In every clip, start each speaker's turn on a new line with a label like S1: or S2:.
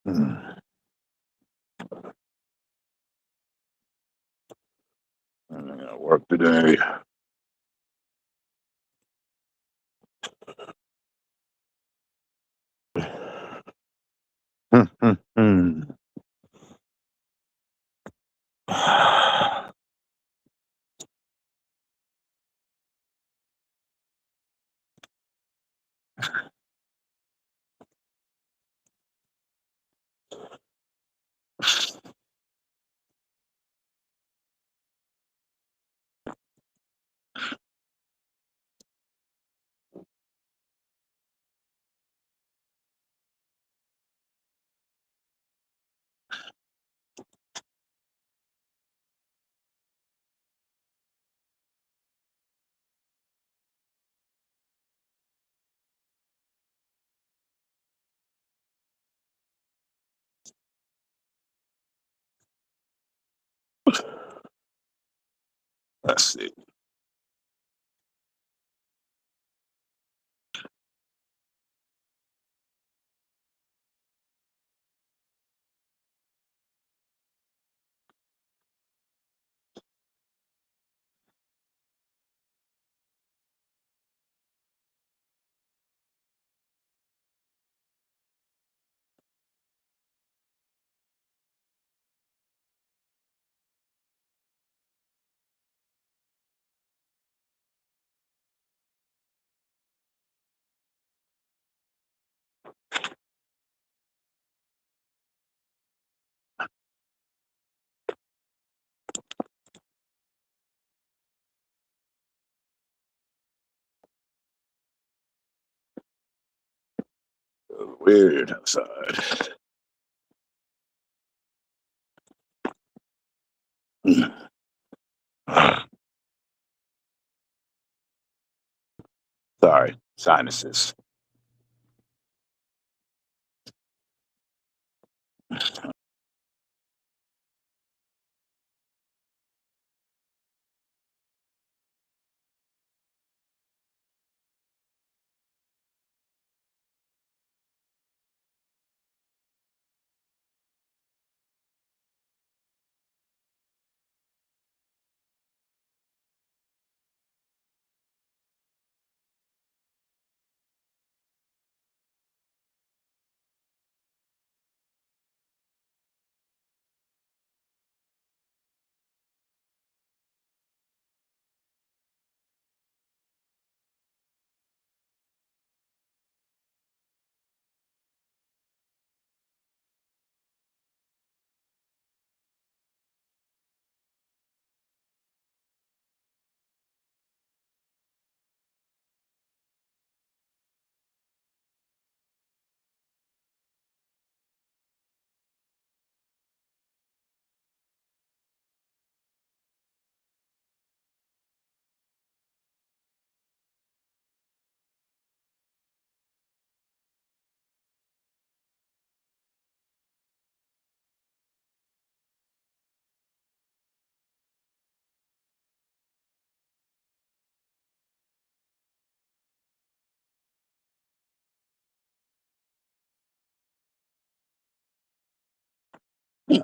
S1: Mm. I got work today. Let's see. Weird outside. Sorry, sinuses.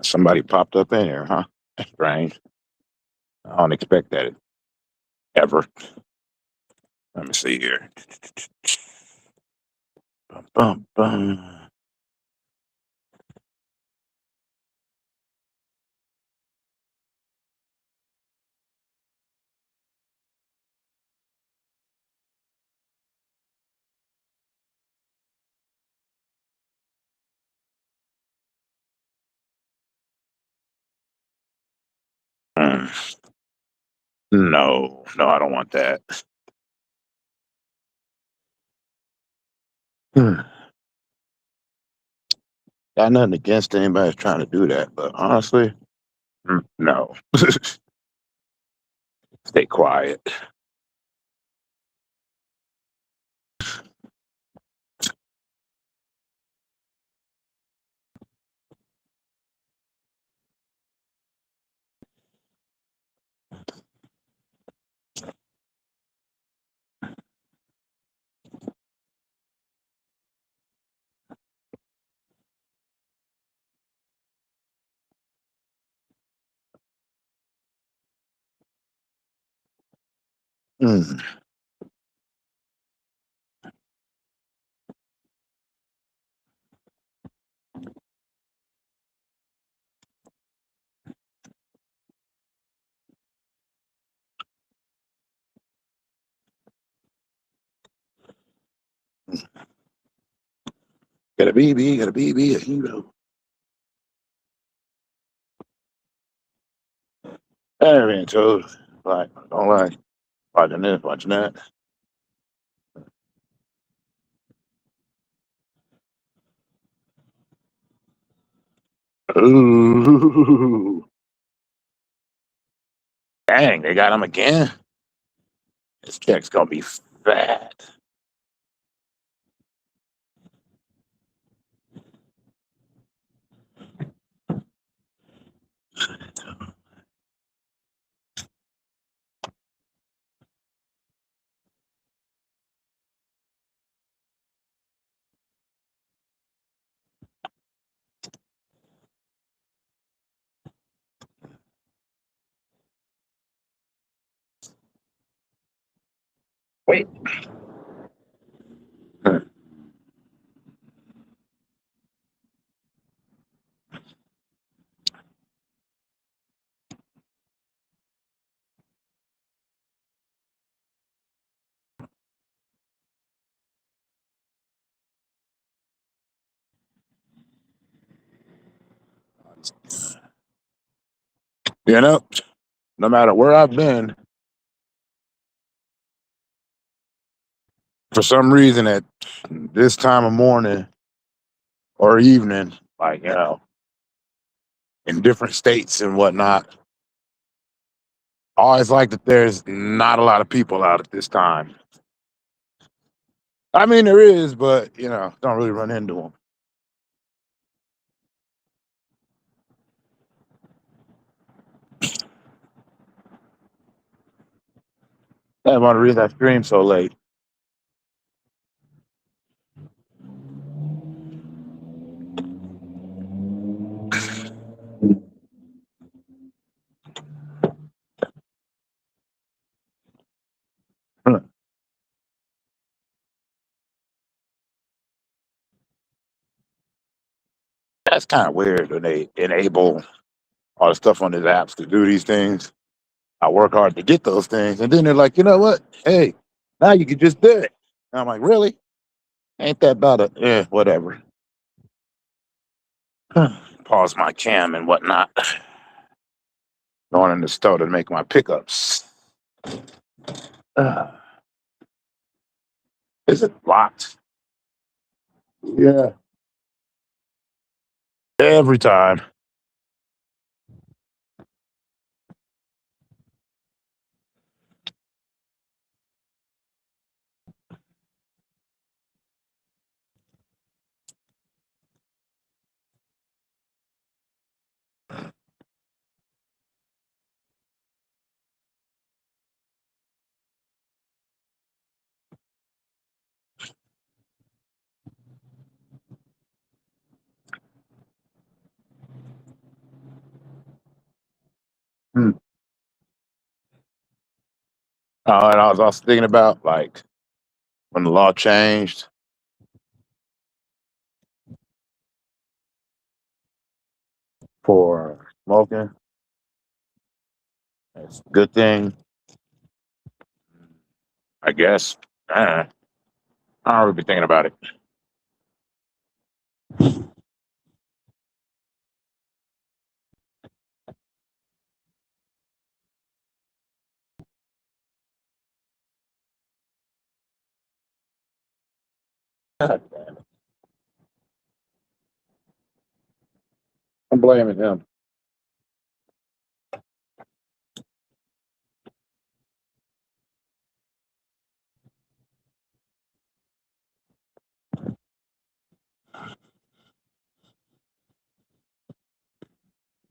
S1: Somebody popped up in here, huh? Strange. I don't expect that ever. Let me see here. Bum, bum, bum. Mm. No, no, I don't want that. Hmm. Got nothing against anybody trying to do that, but honestly, no. Stay quiet. Mm. Got a BB, a hero. Everything told. Like, don't lie. Watching this, watching that. Ooh. Dang, they got him again. This check's gonna be fat. Wait. You know, no matter where I've been, for some reason at this time of morning or evening, like, in different states and whatnot, I always like that there's not a lot of people out at this time. I mean, there is, but don't really run into them. That's one of the reasons I stream so late. That's kind of weird when they enable all the stuff on these apps to do these things. I work hard to get those things, and then they're like, you know what? Hey, now you can just do it. And I'm like, really? Ain't that about it? Yeah, whatever. Pause my cam and whatnot. Going in the store to make my pickups. Uh, is it locked? Yeah. Every time. Hmm. And I was also thinking about like when the law changed for smoking. It's a good thing, I guess. I don't really be thinking about it. God damn it. I'm blaming him.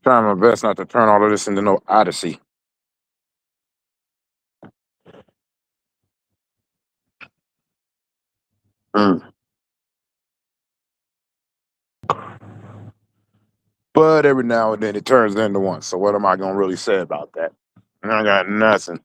S1: Trying my best not to turn all of this into no odyssey. Mm. But every now and then it turns into one. So what am I gonna really say about that? I got nothing.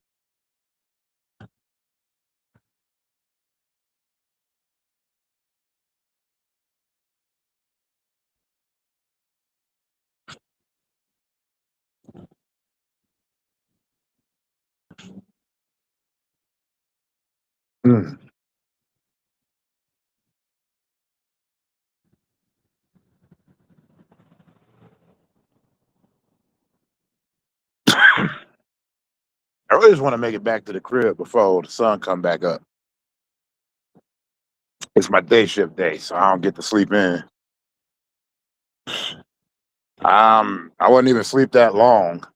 S1: Mm. I really just want to make it back to the crib before the sun come back up. It's my day shift day, so I don't get to sleep in. I wouldn't even sleep that long.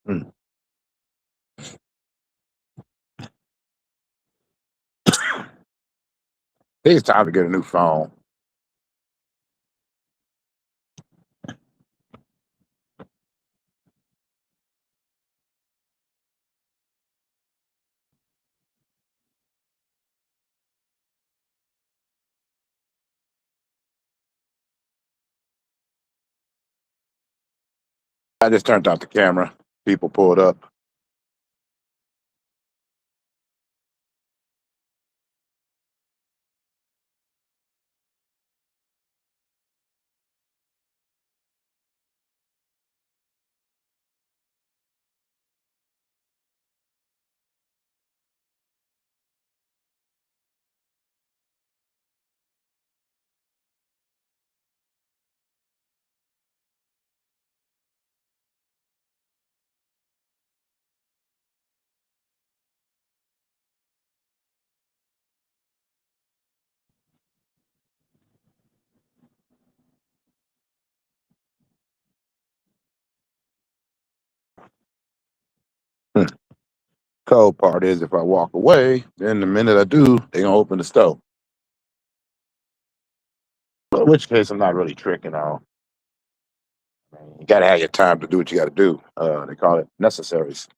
S1: Mm. I think it's time to get a new phone. I just turned off the camera. People pulled up. Hmm. Cold part is if I walk away, then the minute I do, they gonna open the stove. In which case, I'm not really tricking on. You gotta have your time to do what you gotta do. They call it necessaries.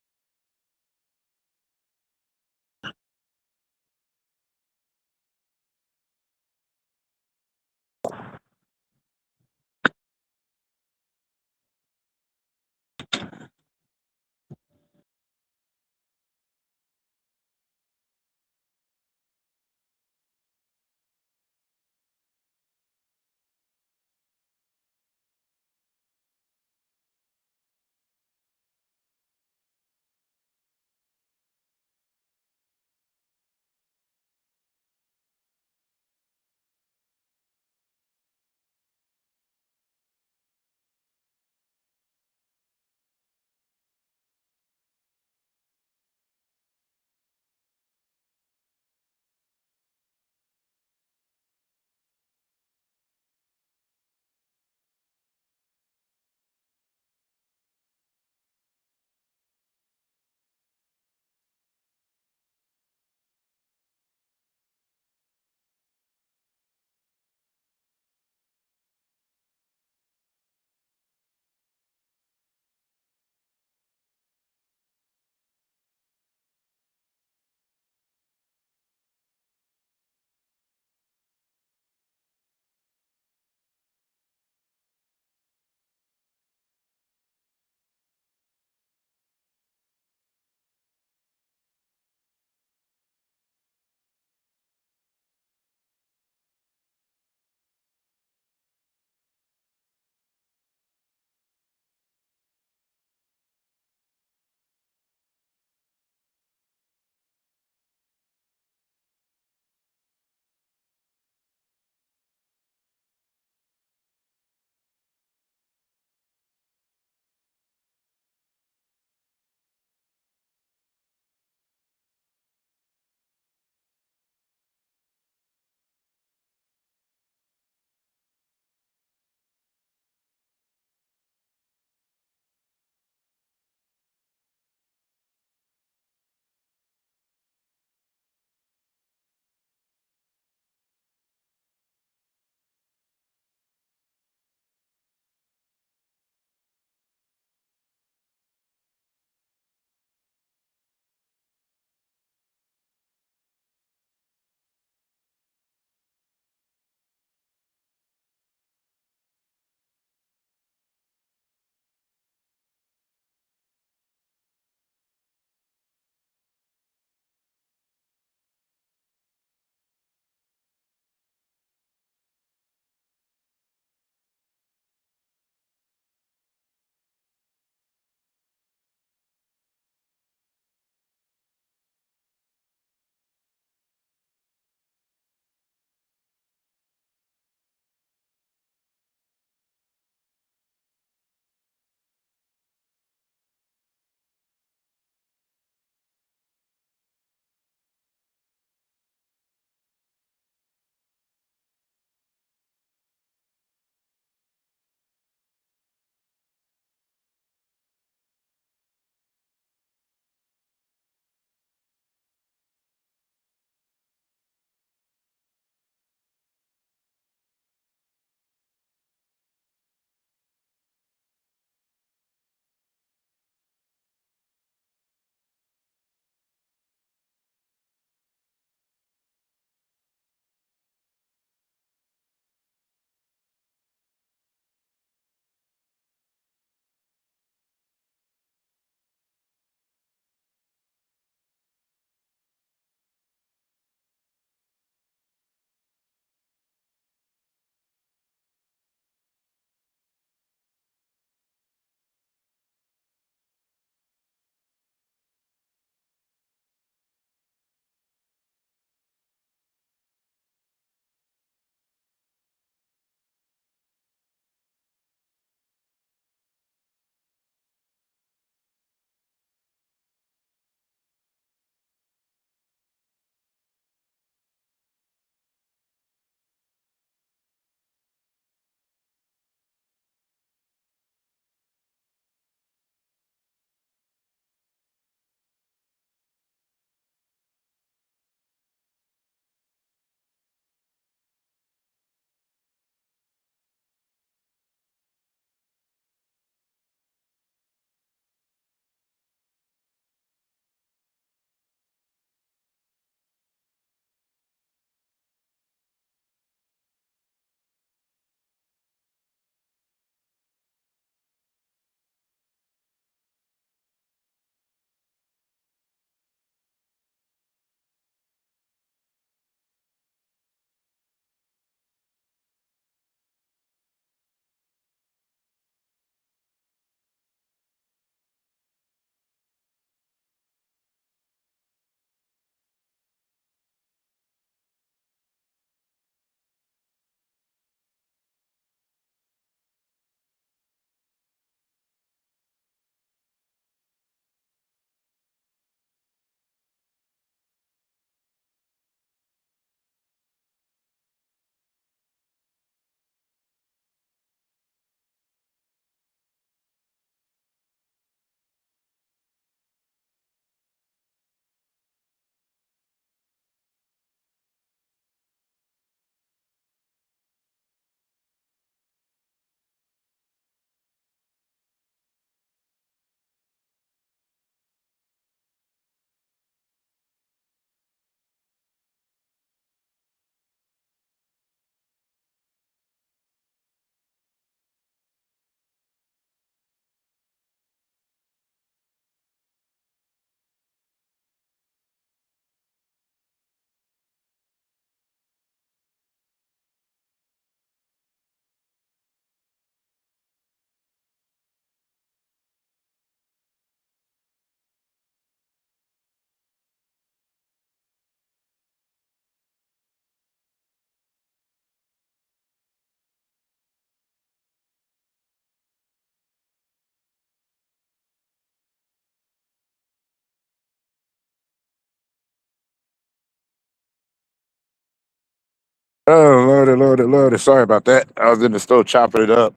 S1: Lordy, Lordy, Lordy. Sorry about that. I was in the stove chopping it up.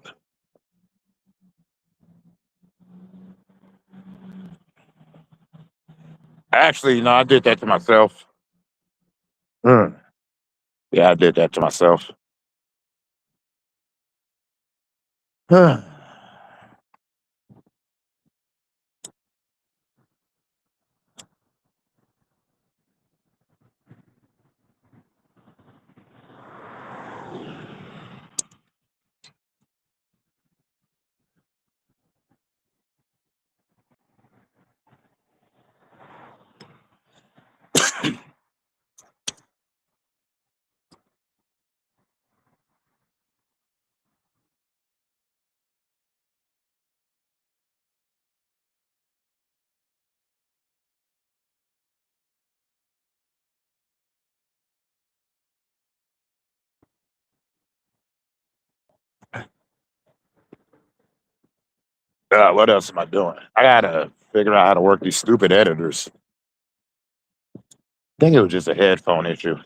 S1: Actually, no, I did that to myself. Mm. Yeah, I did that to myself. What else am I doing? I gotta figure out how to work these stupid editors. I think it was just a headphone issue.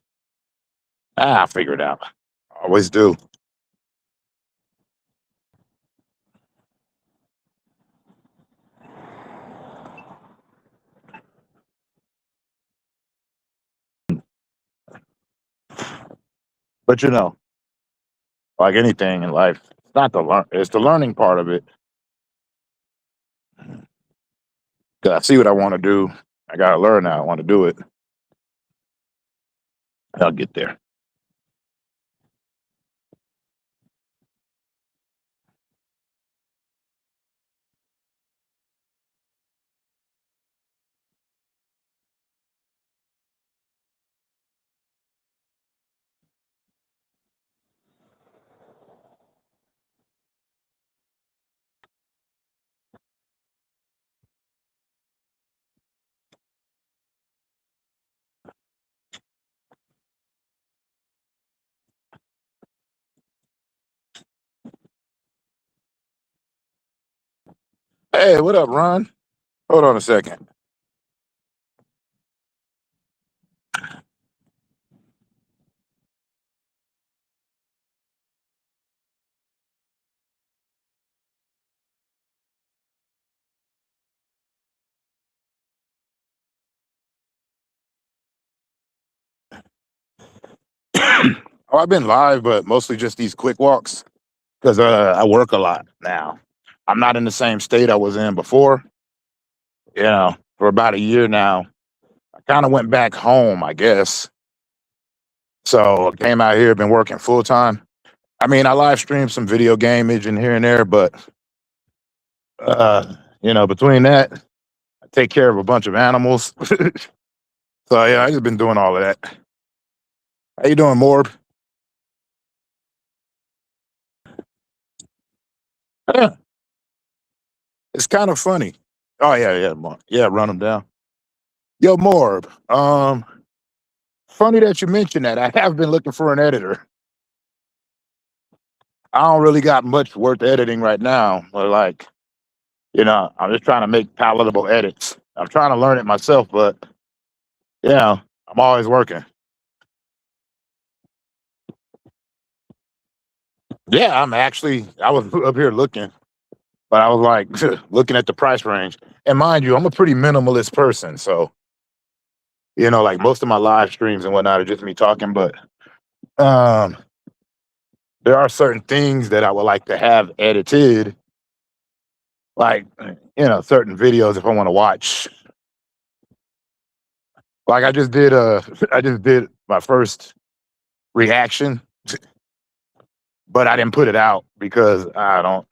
S1: I'll figure it out. Always do. But like anything in life, it's not the learn. It's the learning part of it. 'Cause I see what I want to do. I gotta learn how I want to do it. I'll get there. Hey, what up, Ron? Hold on a second. Oh, I've been live, but mostly just these quick walks because I work a lot now. I'm not in the same state I was in before. For about a year now. I kind of went back home, I guess. So I came out here, been working full time. I mean, I live stream some video game imaging here and there, but between that, I take care of a bunch of animals. So yeah, I just been doing all of that. How you doing, Morb? Yeah, it's kind of funny. Oh yeah, yeah, yeah. Run them down. Yo, Morb. Funny that you mentioned that. I have been looking for an editor. I don't really got much worth editing right now, but I'm just trying to make palatable edits. I'm trying to learn it myself, but I'm always working. Yeah, I was up here looking, but I was like looking at the price range. And mind you, I'm a pretty minimalist person, so like most of my live streams and whatnot are just me talking, but um there are certain things that I would like to have edited, like certain videos if I want to watch. Like I just did I just did my first reaction, but I didn't put it out because I don't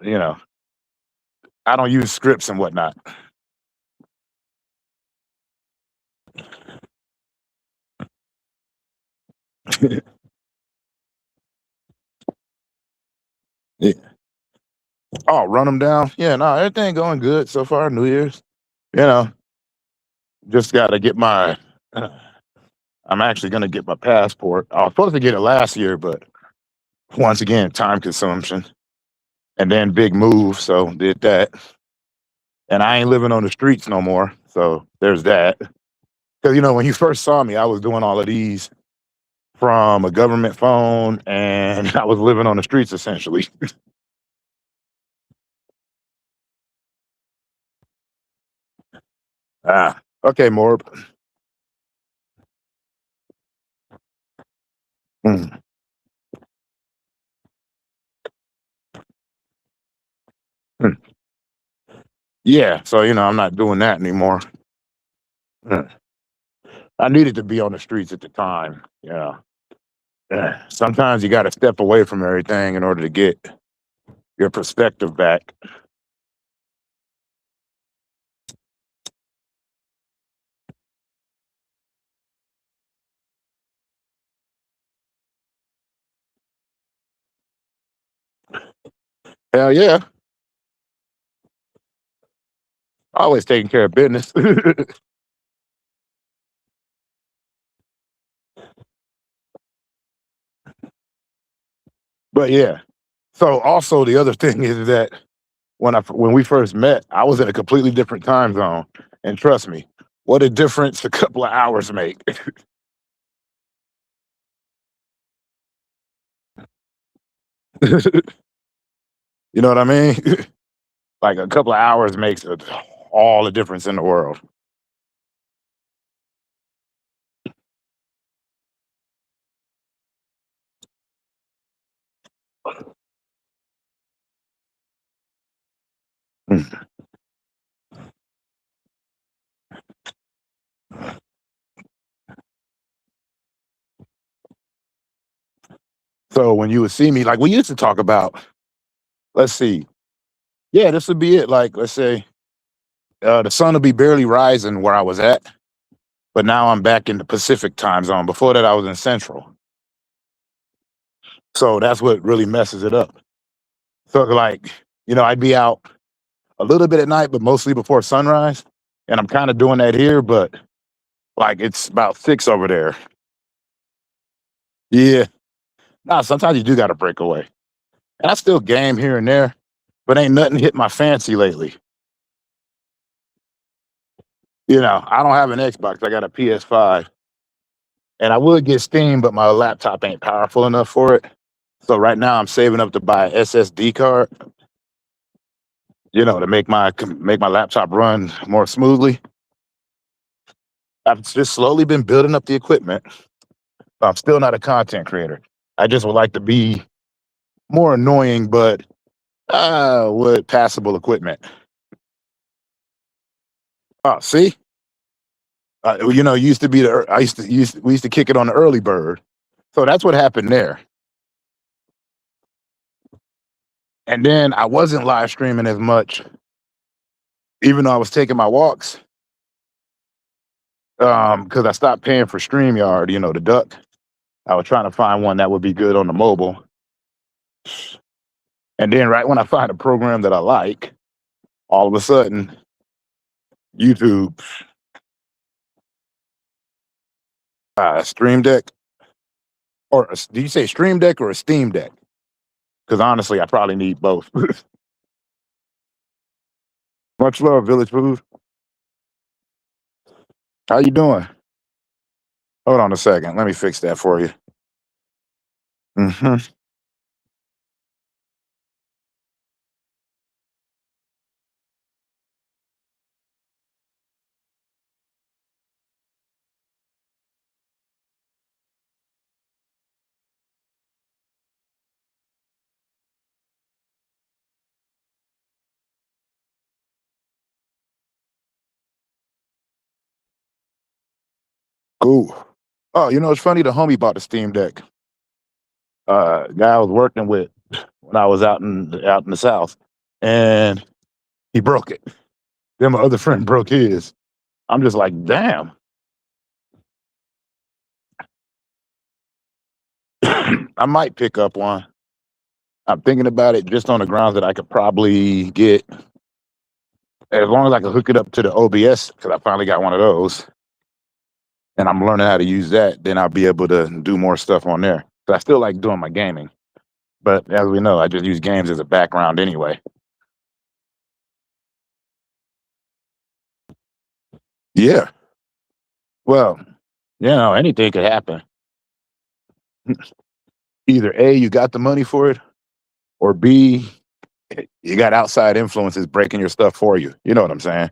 S1: use scripts and whatnot. Yeah. Oh, run them down. Yeah, no, everything going good so far. New Year's, you know, just got to get my. I'm actually gonna get my passport. I was supposed to get it last year, but once again, time consumption, and then big move, so did that. And I ain't living on the streets no more, so there's that. Because when you first saw me, I was doing all of these from a government phone, and I was living on the streets essentially. Okay, Morb. Mm, mm. Yeah, so I'm not doing that anymore. Mm. I needed to be on the streets at the time. Yeah. Yeah. Sometimes you got to step away from everything in order to get your perspective back. Hell yeah, always taking care of business. But yeah. So also the other thing is that when we first met, I was in a completely different time zone, and trust me, what a difference a couple of hours make. You know what I mean? Like a couple of hours makes all the difference in the world. Mm. So when you would see me, like we used to talk about, let's see, yeah, this would be it. Like let's say the sun will be barely rising where I was at, but now I'm back in the Pacific time zone. Before that, I was in Central. So that's what really messes it up. So like, I'd be out a little bit at night, but mostly before sunrise. And I'm kind of doing that here, but like it's about 6 over there. Yeah. Nah, sometimes you do gotta break away. And I still game here and there, but ain't nothing hit my fancy lately. I don't have an Xbox. I got a PS5. And I would get Steam, but my laptop ain't powerful enough for it. So right now I'm saving up to buy an SSD card, to make my laptop run more smoothly. I've just slowly been building up the equipment. I'm still not a content creator. I just would like to be more annoying, but with passable equipment. Oh, see, used to be we used to kick it on the early bird, so that's what happened there. And then I wasn't live streaming as much, even though I was taking my walks, because I stopped paying for Streamyard. The duck. I was trying to find one that would be good on the mobile, and then right when I find a program that I like, all of a sudden YouTube, Stream Deck, or do you say Stream Deck or a Steam Deck? Because honestly, I probably need both. Much love, Village Food. How you doing? Hold on a second. Let me fix that for you. Hmm. Cool. Oh, it's funny. The homie bought the Steam Deck. Guy I was working with when I was out in the South, and he broke it. Then my other friend broke his. I'm just like, damn. I might pick up one. I'm thinking about it just on the grounds that I could probably get, as long as I can hook it up to the OBS, because I finally got one of those, and I'm learning how to use that. Then I'll be able to do more stuff on there. But I still like doing my gaming. But as we know, I just use games as a background anyway. Yeah. Well, anything could happen. Either A, you got the money for it, or B, you got outside influences breaking your stuff for you. You know what I'm saying?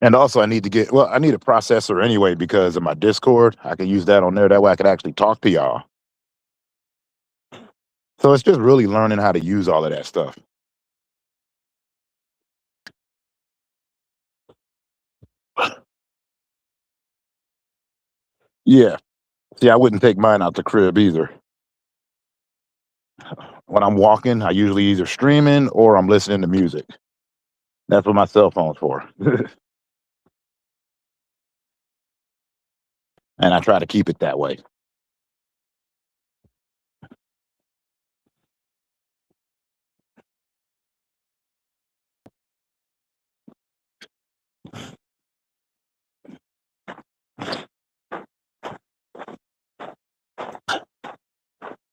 S1: And also, I need to get, well, I need a processor anyway because of my Discord. I can use that on there. That way I could actually talk to y'all. So it's just really learning how to use all of that stuff. Yeah. See, I wouldn't take mine out the crib either. When I'm walking, I usually either streaming or I'm listening to music. That's what my cell phone's for. And I try to keep it that way.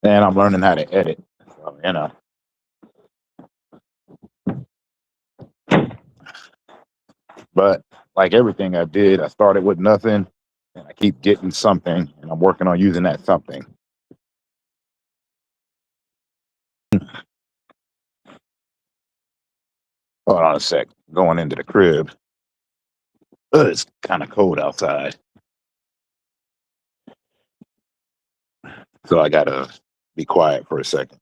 S1: And I'm learning how to edit. So, you know. But like everything I did, I started with nothing and I keep getting something and I'm working on using that something. Hold on a sec. Going into the crib. It's kind of cold outside. So I gotta be quiet for a second.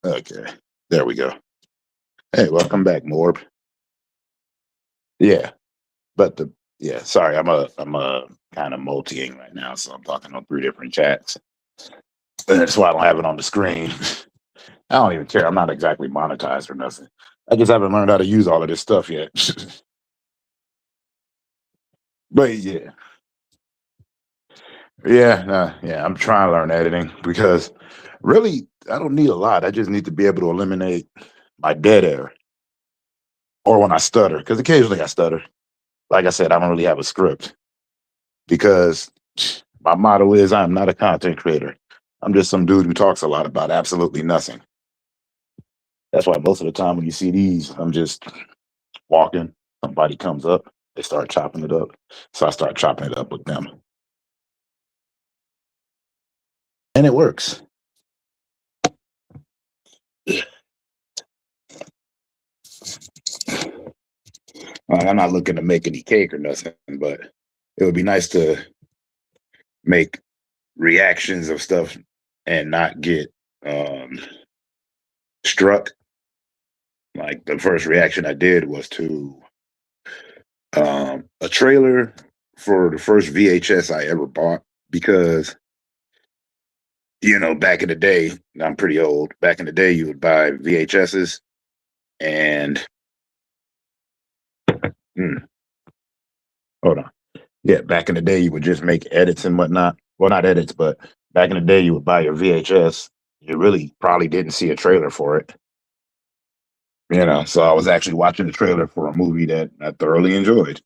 S1: Okay, there we go. Hey, welcome back, Morb. Yeah, but the yeah, sorry, I'm a kind of multiing right now, so I'm talking on three different chats. And that's why I don't have it on the screen. I don't even care. I'm not exactly monetized or nothing. I just haven't learned how to use all of this stuff yet. But yeah, yeah, I'm trying to learn editing because really I don't need a lot. I just need to be able to eliminate my dead air or when I stutter, because occasionally I stutter. Like I said, I don't really have a script because my motto is I'm not a content creator. I'm just some dude who talks a lot about absolutely nothing. That's why most of the time when you see these, I'm just walking, somebody comes up, they start chopping it up. So I start chopping it up with them. And it works. I'm not looking to make any cake or nothing, but it would be nice to make reactions of stuff and not get um, struck. Like the first reaction I did was to a trailer for the first VHS I ever bought because back in the day, I'm pretty old. Back in the day, you would buy VHSs and hmm, hold on. Yeah, back in the day, you would just make edits and whatnot. Well, not edits, but back in the day, you would buy your VHS. You really probably didn't see a trailer for it. So I was actually watching the trailer for a movie that I thoroughly enjoyed.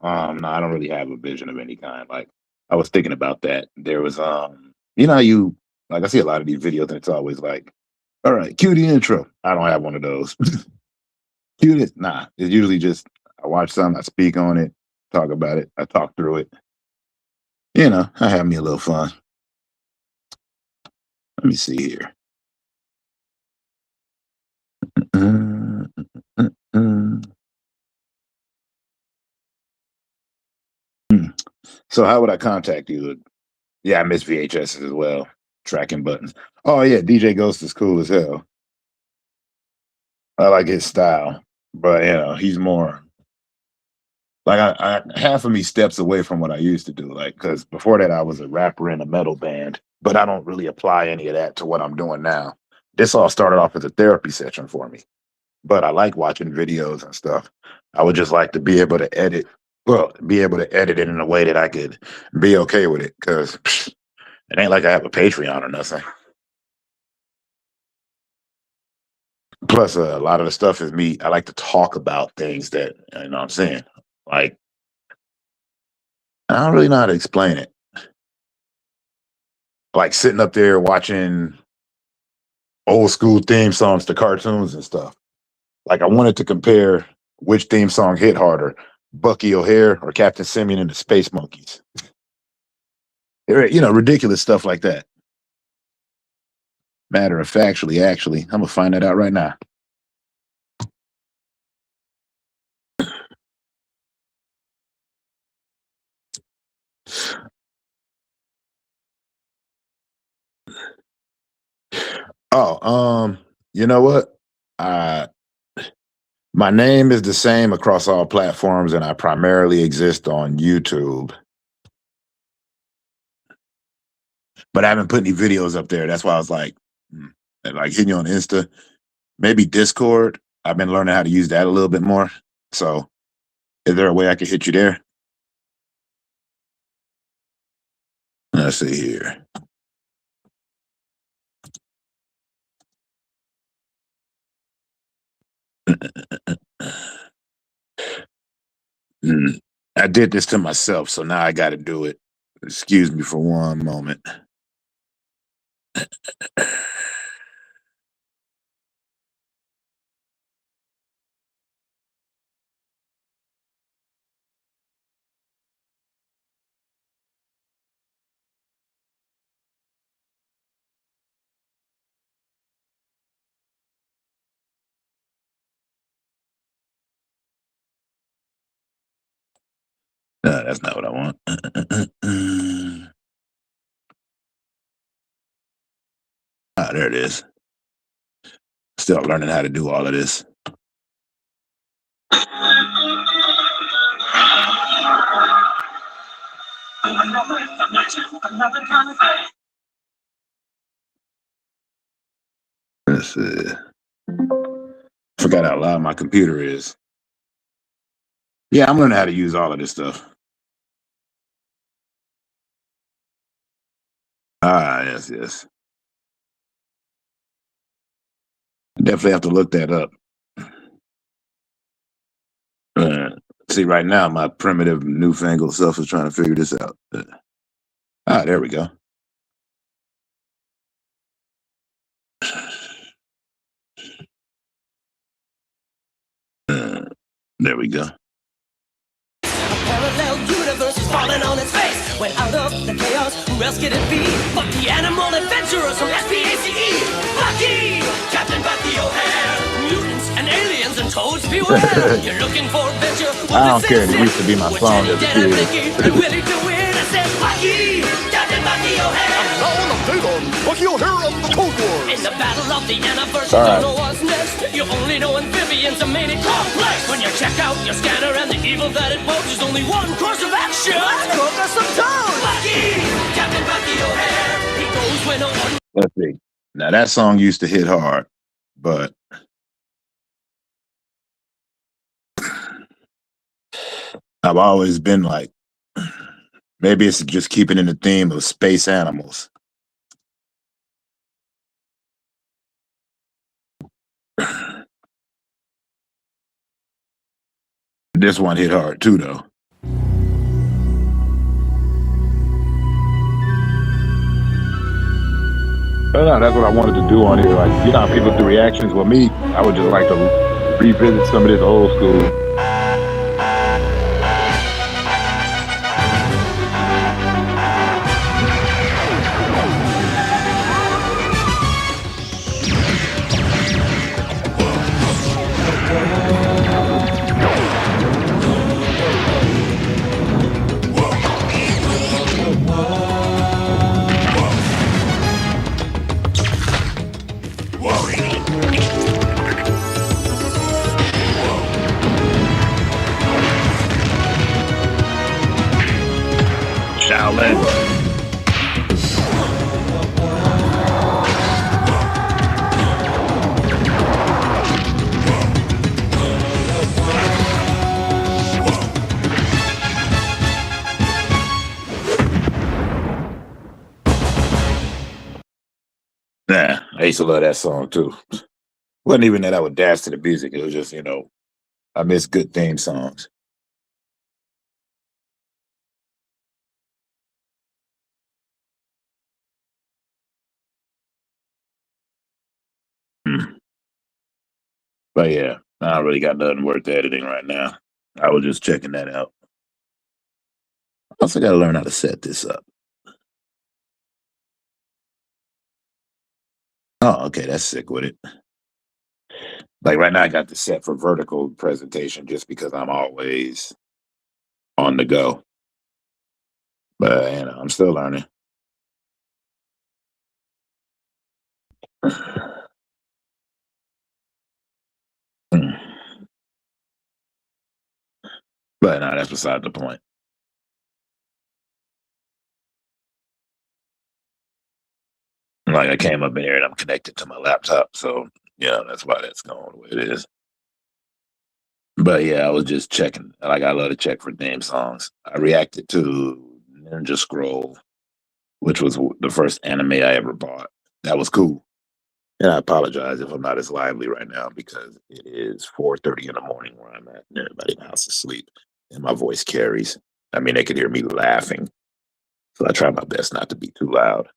S1: Oh, no, I don't really have a vision of any kind. Like I was thinking about that. There was you know, you like I see a lot of these videos and it's always like, all right, cue the intro. I don't have one of those. Cue this. Nah, it's usually just I watch something, I speak on it, talk about it, I talk through it. You know, I have me a little fun. Let me see here. Mm, mm, mm, mm. So how would I contact you? Yeah, I miss VHS as well. Tracking buttons. Oh yeah, DJ Ghost is cool as hell. I like his style, but you know, he's more like half of me steps away from what I used to do. Like, because before that, I was a rapper in a metal band, but I don't really apply any of that to what I'm doing now. This all started off as a therapy session for me, but I like watching videos and stuff. I would just like to be able to edit, well, be able to edit it in a way that I could be okay with it, because it ain't like I have a Patreon or nothing. Plus, a lot of the stuff is me. I like to talk about things that you know what I'm saying. Like I don't really know how to explain it. Like sitting up there watching old school theme songs to cartoons and stuff. Like I wanted to compare which theme song hit harder, Bucky O'Hare or Captain Simeon and the Space Monkeys. You know, ridiculous stuff like that. Matter of factually, actually, I'm gonna find that out right now. Oh, you know what? Uh my name is the same across all platforms, and I primarily exist on YouTube. But I haven't put any videos up there. That's why I was like, and like hitting you on Insta, maybe Discord. I've been learning how to use that a little bit more. So, is there a way I can hit you there? Let's see here. Mm, I did this to myself, so now I got to do it. Excuse me for one moment. No, that's not what I want. Ah, there it is. Still learning how to do all of this. Let's see. Forgot how loud my computer is. Yeah, I'm learning how to use all of this stuff. Ah, yes, yes. Definitely have to look that up. Uh, see, right now, my primitive newfangled self is trying to figure this out. There we go. Uh, there we go.
S2: Parallel universe is falling on its face. When out of the chaos, who else could it be but the animal adventurers from SPACE? Bucky! Captain Bucky O'Hare! Mutants and aliens and toads beware! You're looking for adventure?
S1: I don't care. It used to be my song as a kid.
S2: And willing to win, I said Bucky! Captain Bucky O'Hare!
S3: Now an update on Bucky O'Hare and the Code Wars.
S2: In the battle of the universe,
S1: All
S2: you
S1: right.
S2: don't know what's next. You only know amphibians are made it complex. When you check out your scanner and the evil that it poses, only one course of action. Let's cook us some toast. Bucky, Captain Bucky O'Hare. He goes when no one.
S1: Let's see. Now that song used to hit hard, but I've always been like, maybe it's just keeping in the theme of space animals. This one hit hard too, though. That's what I wanted to do on here. Like, you know how people do reactions? Well, me, I would just like to revisit some of this old school. Shaolin. Nah, I used to love that song too. Wasn't even that I would dance to the music. It was just, I miss good theme songs. Hmm. But yeah, I don't really got nothing worth editing right now. I was just checking that out. I also got to learn how to set this up. Oh, okay, that's sick with it. Like right now, I got the set for vertical presentation just because I'm always on the go. But I'm still learning. But no, that's beside the point. Like I came up in here and I'm connected to my laptop, so yeah, that's why that's going the way it is. But yeah, I was just checking. Like I love to check for theme songs. I reacted to Ninja Scroll, which was the first anime I ever bought. That was cool. And I apologize if I'm not as lively right now because it is 4:30 in the morning where I'm at, and everybody in the house is asleep, and my voice carries. I mean, they could hear me laughing, so I try my best not to be too loud.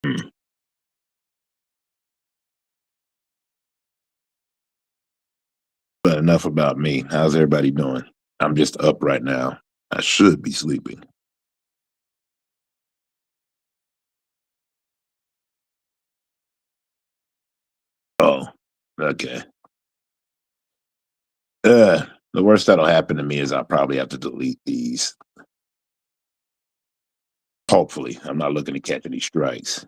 S1: Hmm. But enough about me. How's everybody doing? I'm just up right now. I should be sleeping. Oh, okay. The worst that'll happen to me is I'll probably have to delete these. Hopefully, I'm not looking to catch any strikes.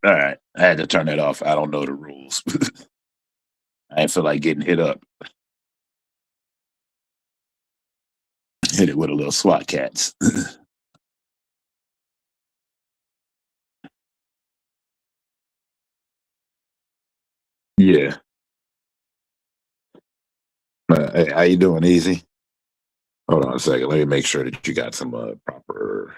S1: All right, I had to turn that off. I don't know the rules. I didn't feel like getting hit up. Hit it with a little SWAT cats. Yeah. Hey, how you doing, Easy? Hold on a second. Let me make sure that you got some proper.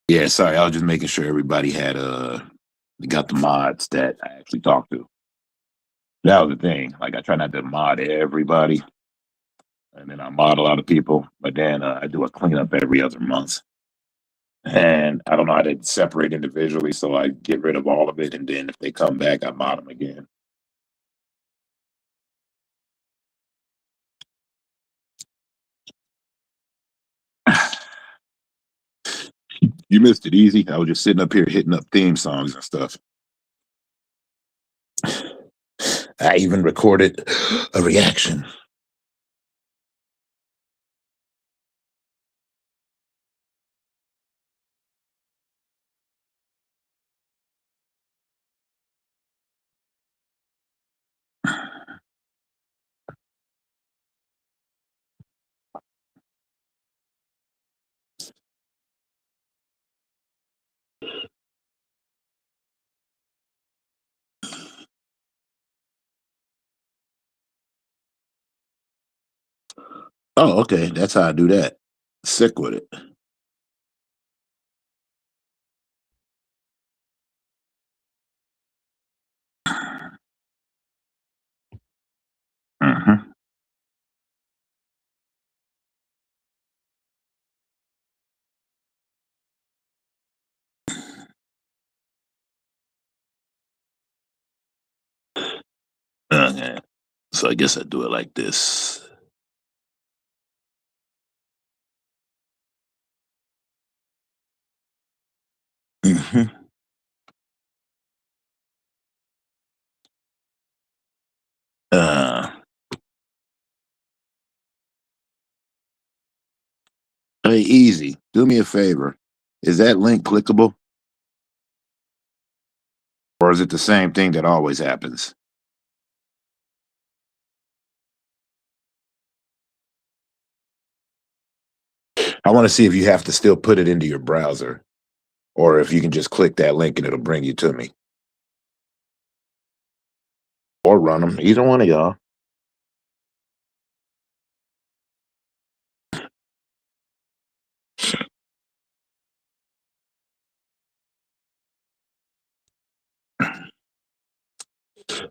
S1: Yeah, sorry. I was just making sure everybody had got the mods that I actually talked to. That was the thing. Like I try not to mod everybody, and then I mod a lot of people, but then I do a cleanup every other month. And I don't know how to separate individually, so I get rid of all of it, and then if they come back, I mod them again. You missed it easy. I was just sitting up here hitting up theme songs and stuff. I even recorded a reaction. Oh, okay. That's how I do that. Sick with it. Mm-hmm. Okay. So I guess I do it like this. Mm-hmm. Uh, hey, easy. Do me a favor. Is that link clickable? Or is it the same thing that always happens? I want to see if you have to still put it into your browser or if you can just click that link and it'll bring you to me. Or run them. Either one of y'all.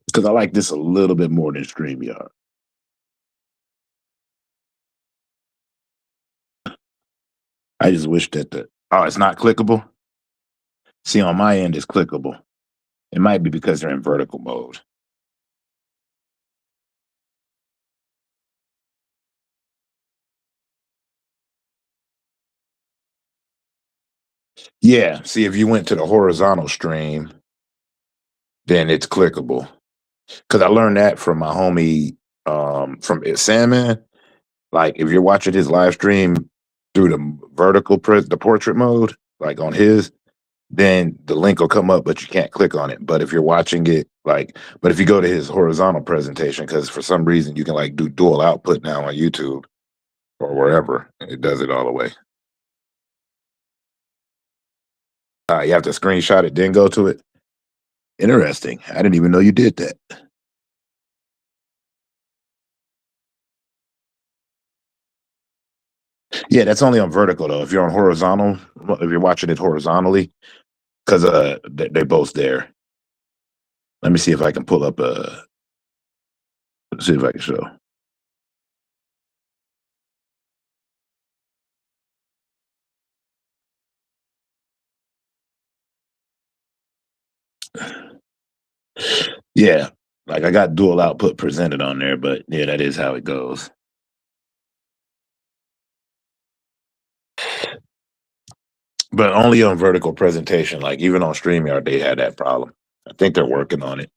S1: Because I like this a little bit more than StreamYard. I just wish that it's not clickable. See, on my end, it's clickable. It might be because they're in vertical mode. Yeah. See, if you went to the horizontal stream, then it's clickable. Because I learned that from my homie from Sandman. Like, if you're watching his live stream through the the portrait mode, like on his, then the link will come up, but you can't click on it. But if you're watching it, but if you go to his horizontal presentation, because for some reason you can like do dual output now on YouTube or wherever, it does it all the way. You have to screenshot it, then go to it. Interesting. I didn't even know you did that. Yeah, that's only on vertical though. If you're on horizontal, if you're watching it horizontally, because they're both there. Let me see if I can pull up see if I can show. Yeah, like I got dual output presented on there, but yeah, that is how it goes. But only on vertical presentation. Like even on StreamYard, they had that problem. I think they're working on it.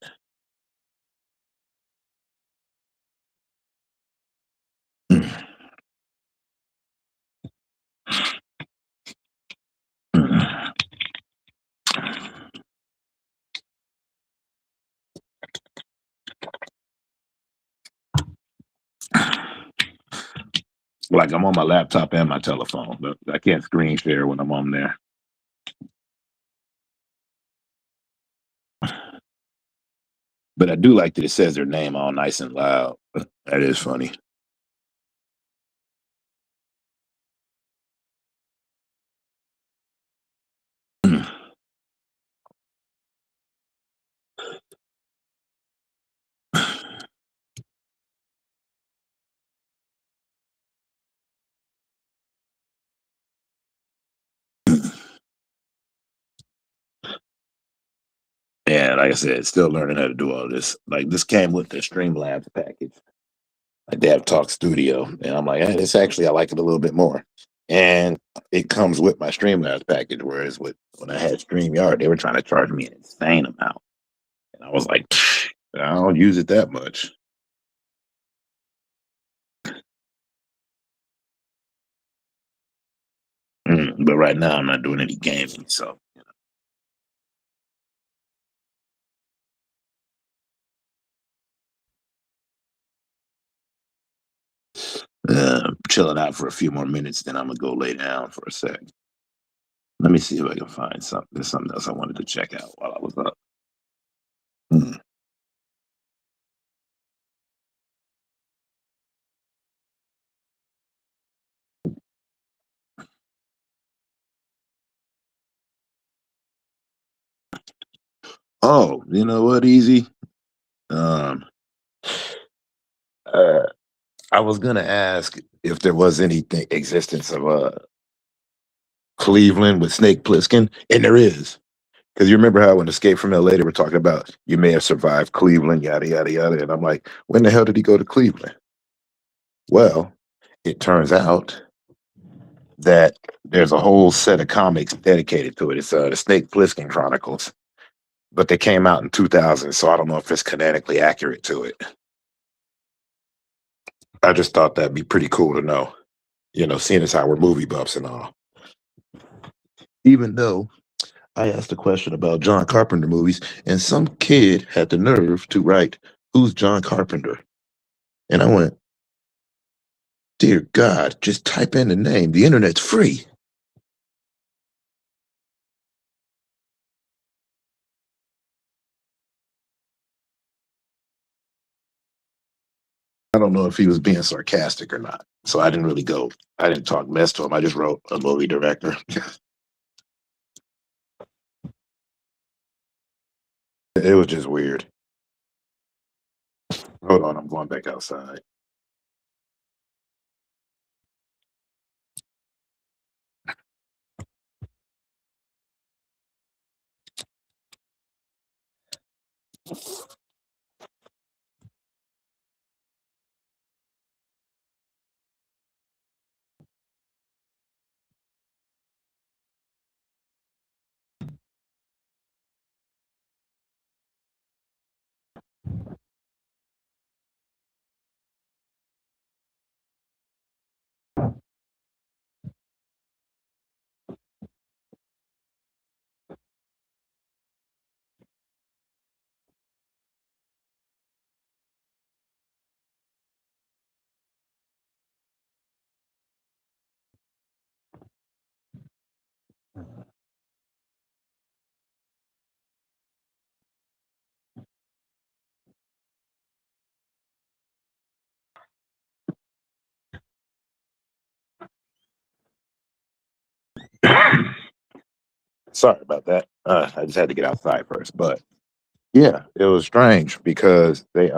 S1: Like I'm on my laptop and my telephone, but I can't screen share when I'm on there. But I do like that it says their name all nice and loud. That is funny. Yeah, like I said, still learning how to do all this. Like this came with the Streamlabs package. Like they have Talk Studio, and I'm like, hey, this actually I like it a little bit more. And it comes with my Streamlabs package, whereas when I had StreamYard, they were trying to charge me an insane amount. And I was like, I don't use it that much. But right now, I'm not doing any gaming, so chilling out for a few more minutes. Then I'm gonna go lay down for a sec. Let me see if I can find something. There's something else I wanted to check out while I was up. Hmm. Oh, you know what? Easy. Um, uh, I was gonna ask if there was anything existence of Cleveland with Snake Plissken, and there is. Because you remember how when Escape from LA they were talking about you may have survived Cleveland, yada yada yada, and I'm like, when the hell did he go to Cleveland? Well, it turns out that there's a whole set of comics dedicated to it. It's the Snake Plissken Chronicles, but they came out in 2000, so I don't know if it's canonically accurate to it. I just thought that'd be pretty cool to know, seeing as how we're movie buffs and all. Even though I asked a question about John Carpenter movies, and some kid had the nerve to write, "Who's John Carpenter?" And I went, "Dear God, just type in the name. The internet's free." I don't know if he was being sarcastic or not. So I didn't talk mess to him. I just wrote a movie director. It was just weird. Hold on, I'm going back outside. Sorry about that. I just had to get outside first. But yeah, it was strange because yeah,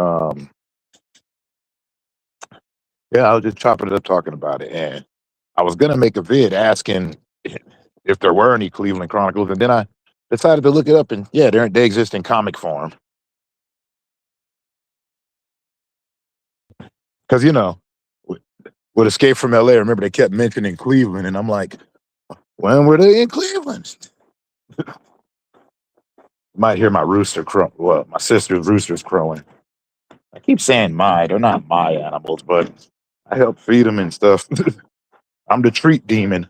S1: I was just chopping it up talking about it. And I was gonna make a vid asking if there were any Cleveland Chronicles, and then I decided to look it up, and yeah, they exist in comic form. Because with, with Escape from LA, remember they kept mentioning Cleveland, and I'm like, when were they in Cleveland? Might hear my rooster crow. Well, my sister's rooster's crowing. I keep saying my, they're not my animals, but I help feed them and stuff. I'm the treat demon.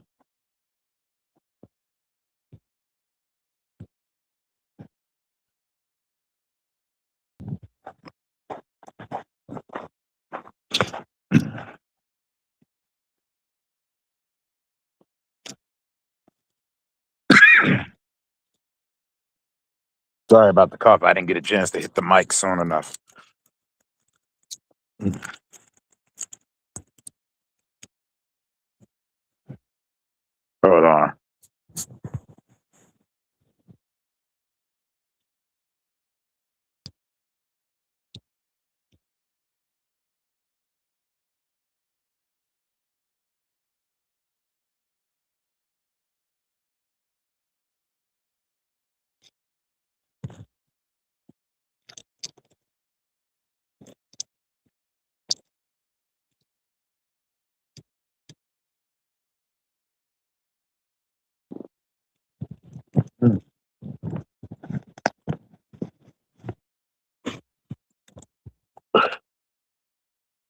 S1: Sorry about the cough. I didn't get a chance to hit the mic soon enough. Hold on.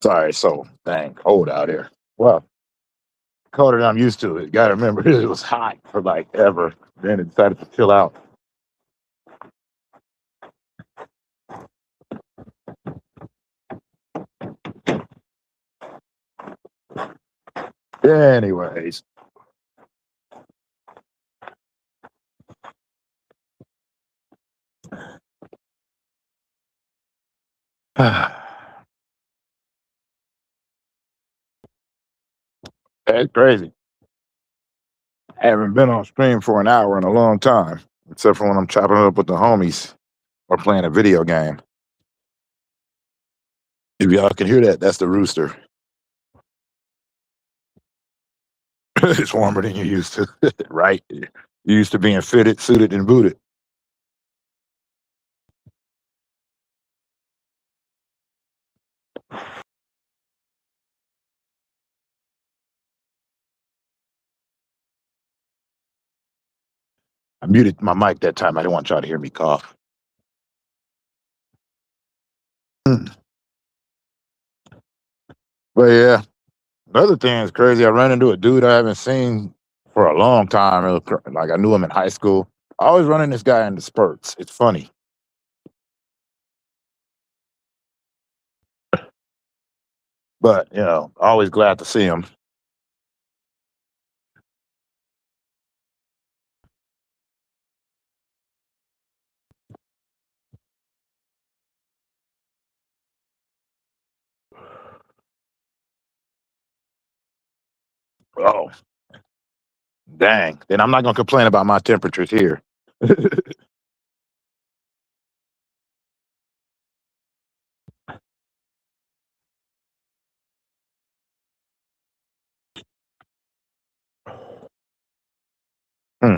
S1: Sorry, so dang cold out here. Well, colder than I'm used to. You gotta remember it was hot for like ever. Then it decided to chill out. Anyways. That's crazy. I haven't been on stream for an hour in a long time, except for when I'm chopping it up with the homies or playing a video game. If y'all can hear that, that's the rooster. It's warmer than you used to, right? You used to being fitted, suited, and booted. I muted my mic that time. I didn't want y'all to hear me cough. Mm. But yeah, the other thing is crazy. I ran into a dude I haven't seen for a long time. Like I knew him in high school. I always run into this guy in the spurts. It's funny. But, always glad to see him. Oh, dang. Then I'm not going to complain about my temperatures here. Hmm.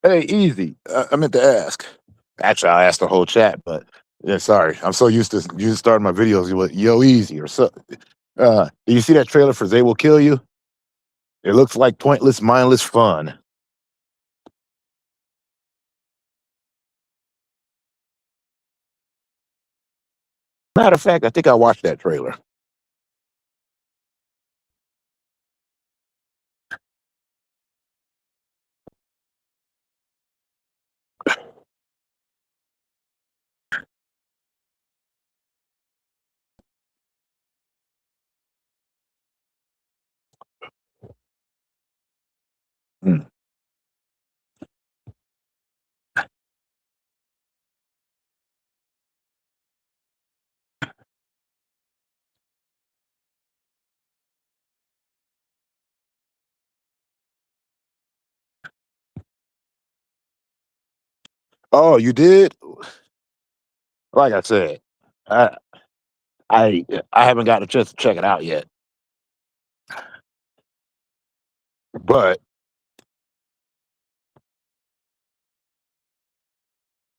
S1: Hey, easy. I meant to ask. Actually, I asked the whole chat, but yeah, sorry. I'm so used to you starting my videos with yo easy or so. Do you see that trailer for They Will Kill You? It looks like pointless, mindless fun. Matter of fact, I think I watched that trailer. Hmm. Oh, you did? Like I said, I I haven't gotten a chance to check it out yet. But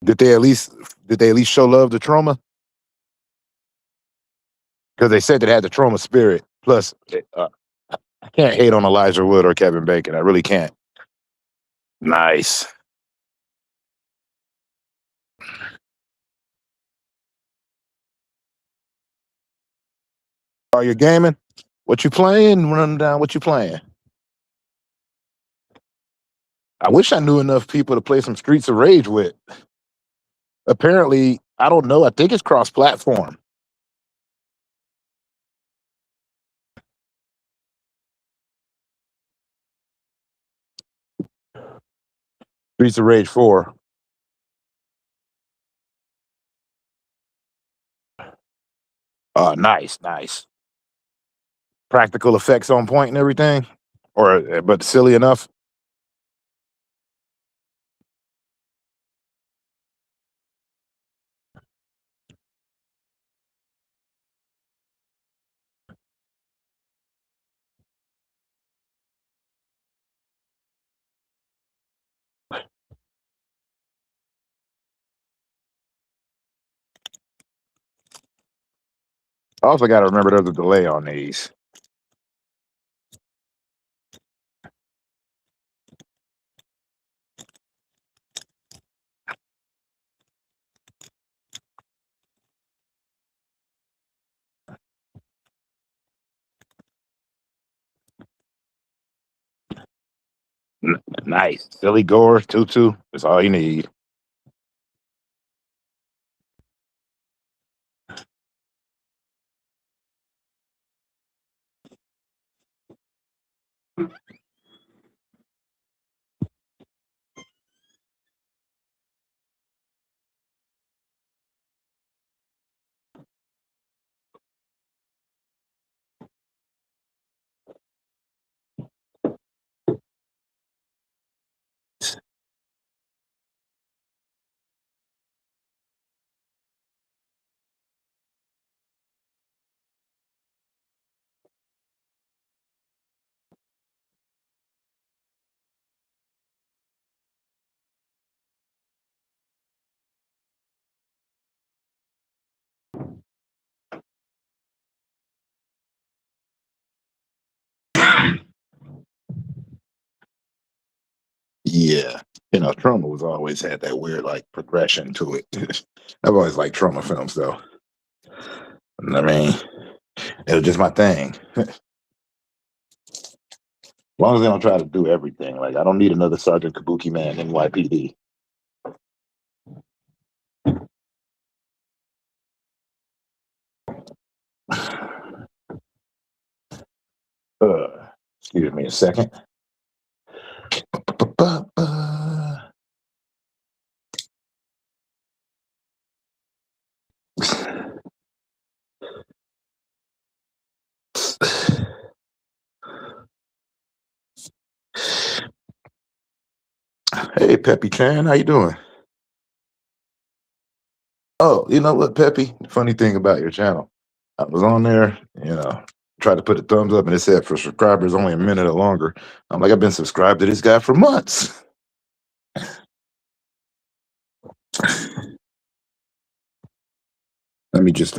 S1: did they at least did they at least show love to Trauma? Because they said that it had the Trauma spirit. Plus, I can't hate on Elijah Wood or Kevin Bacon. I really can't. Nice. Are you gaming? What you playing? Running down. What you playing? I wish I knew enough people to play some Streets of Rage with. Apparently, I don't know. I think it's cross-platform. Streets of Rage 4. Nice, nice. Practical effects on point and everything, or but silly enough. I also got to remember there's a delay on these. Nice. Silly Gore, Tutu. That's all you need. Yeah. Trauma was always had that weird like progression to it. I've always liked trauma films though. I mean, it was just my thing. As long as they don't try to do everything. Like I don't need another Sergeant Kabuki Man NYPD. Excuse me a second. Hey, Peppy Chan, how you doing? Oh, you know what, Peppy? Funny thing about your channel, I was on there, tried to put a thumbs up, and it said for subscribers only a minute or longer. I'm like, I've been subscribed to this guy for months. Let me just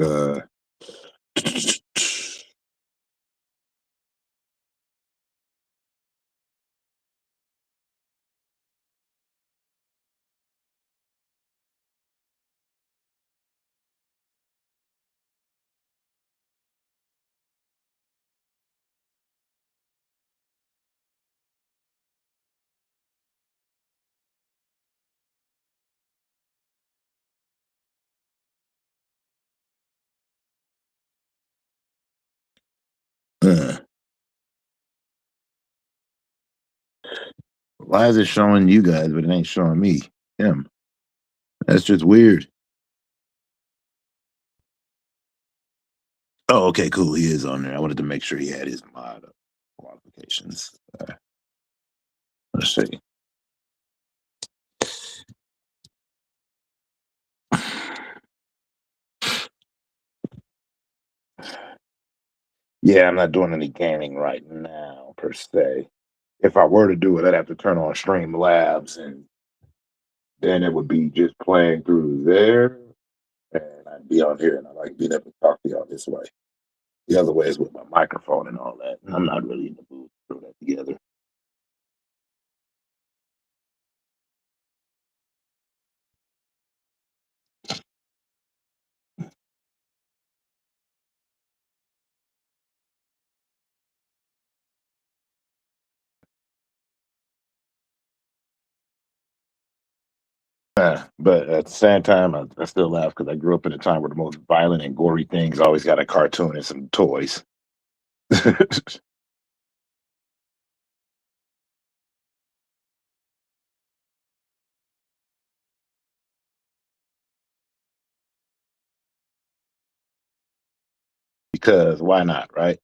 S1: why is it showing you guys, but it ain't showing me? Him. That's just weird. Oh, okay, cool. He is on there. I wanted to make sure he had his mod qualifications. Let's see. Yeah, I'm not doing any gaming right now per se. If I were to do it, I'd have to turn on Streamlabs, and then it would be just playing through there, and I'd be on here, and I like being able to talk to y'all this way. The other way is with my microphone and all that. And I'm not really in the mood to throw that together. But at the same time, I still laugh because I grew up in a time where the most violent and gory things always got a cartoon and some toys. Because why not, right?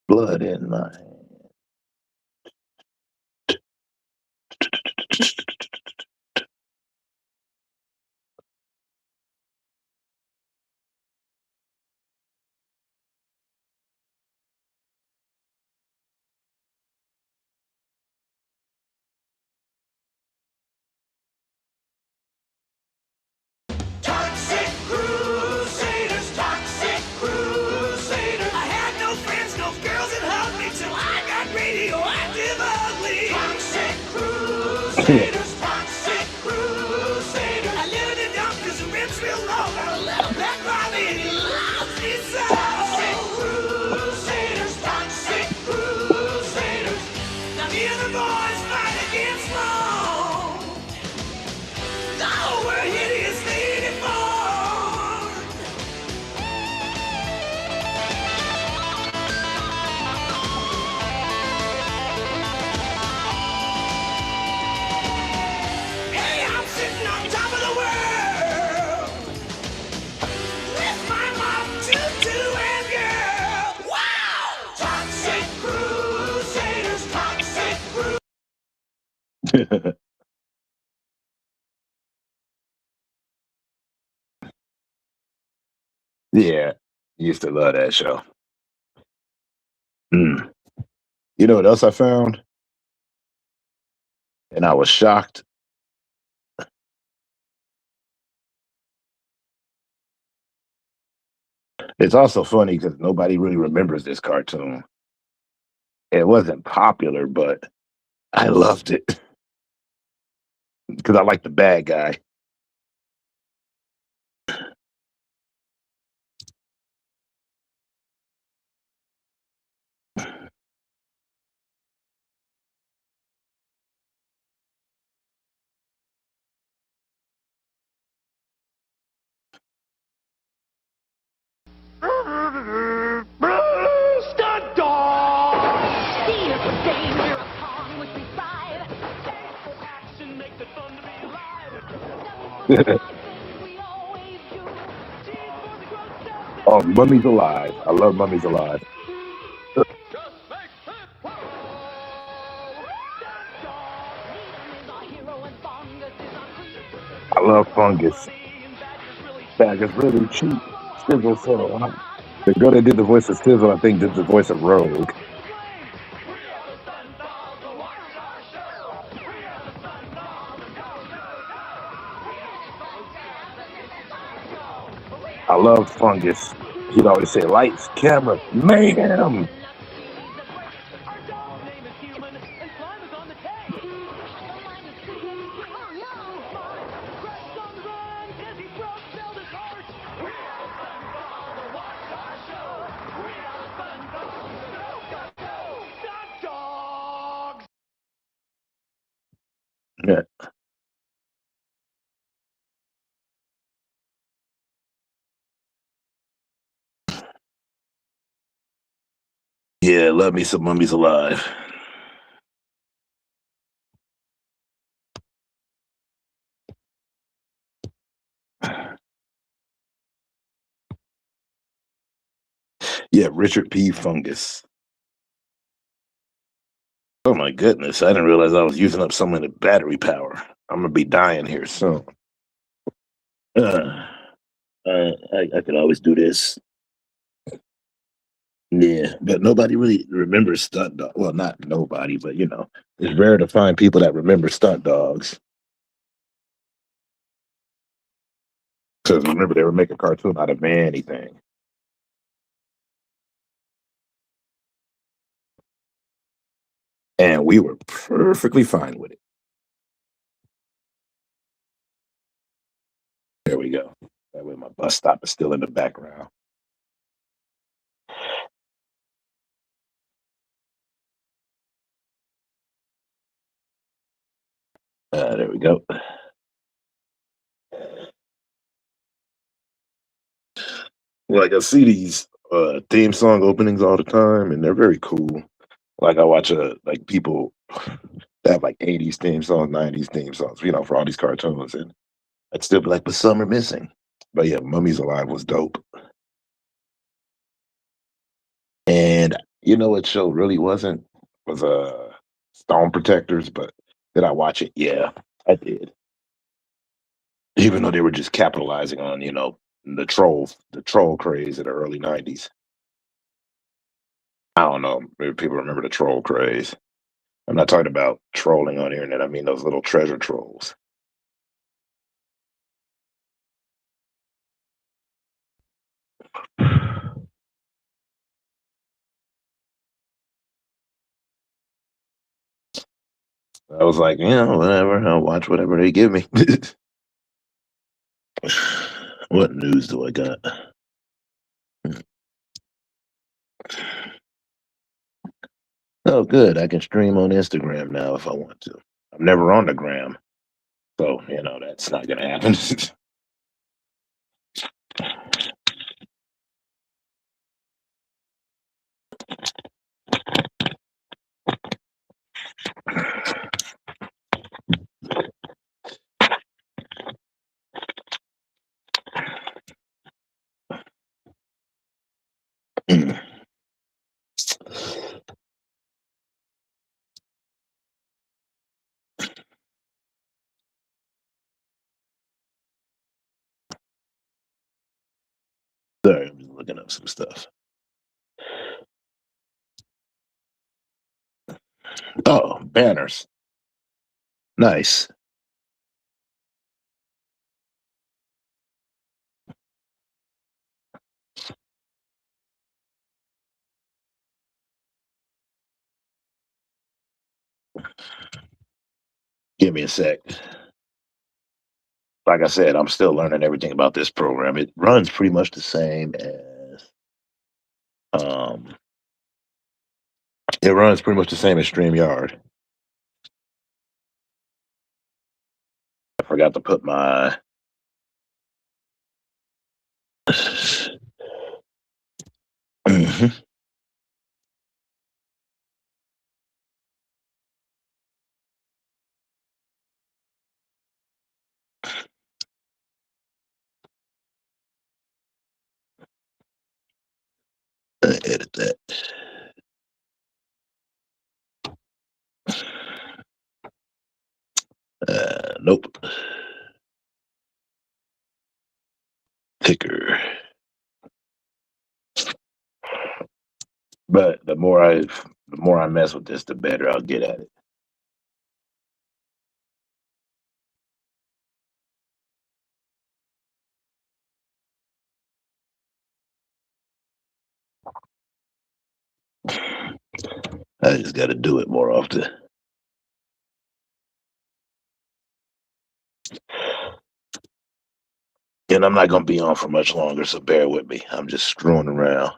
S1: Blood in my hand.
S2: Toxic Crusaders, Toxic Crusaders. I had no friends, no girls that hugged me till I
S1: Yeah, used to love that show. Mm. You know what else I found? And I was shocked. It's also funny because nobody really remembers this cartoon. It wasn't popular, but I loved it because I like the bad guy.
S3: Stunt dog!
S4: Fear for danger upon which we thrive.
S3: Action makes it fun to be alive.
S4: Nothing but things we always do.
S3: Cheese for the growth cells
S1: Oh, Mummy's Alive. I love Mummy's Alive.
S3: just makes it wow. Stunt dog!
S4: Needham is our hero and Fungus is our creep.
S1: I love Fungus.
S3: Funny and Badger's really
S1: Bag is really cheap. Sizzle so hot. The girl that did the voice of Sizzle, I think, did the voice of Rogue. I love Fungus. He'd always say, "Lights, camera, mayhem."
S3: Our dog name is human and slime is on the tag. Crashed on the run, Dizzy broke Zelda's heart. We are the Fun Dogs, watch our show. We are the Fun Dogs, go, go, go. Stunt dogs!
S1: Yeah. Yeah, love me some Mummies Alive. Yeah, Richard P. Fungus. Oh my goodness, I didn't realize I was using up some of the battery power. I'm gonna be dying here soon. Uh, I could always do this. Yeah, but nobody really remembers stunt dog. Well, not nobody, but it's rare to find people that remember stunt dogs. Because remember, they would make a cartoon out of anything. And we were perfectly fine with it. There we go. That way my bus stop is still in the background. There we go. Like I see these theme song openings all the time, and they're very cool. Like I watch like people that have like 80s theme songs, 90s theme songs, for all these cartoons, and I'd still be like, but some are missing. But yeah, Mummies Alive was dope. And you know what show really wasn't? Was Stone Protectors, but did I watch it? Yeah, I did. Even though they were just capitalizing on, the troll craze in the early 90s. I don't know. Maybe people remember the troll craze. I'm not talking about trolling on the internet. I mean those little treasure trolls. I was like, whatever. I'll watch whatever they give me. What news do I got? Oh, good. I can stream on Instagram now if I want to. I'm never on the gram, so that's not gonna happen. looking up some stuff. Oh, banners. Nice. Give me a sec. Like I said, I'm still learning everything about this program. It runs pretty much the same as um it runs pretty much the same as StreamYard. I forgot to put my Mhm. Edit that. Nope. Picker. But the more I mess with this, the better I'll get at it. I just got to do it more often. And I'm not going to be on for much longer, so bear with me. I'm just screwing around.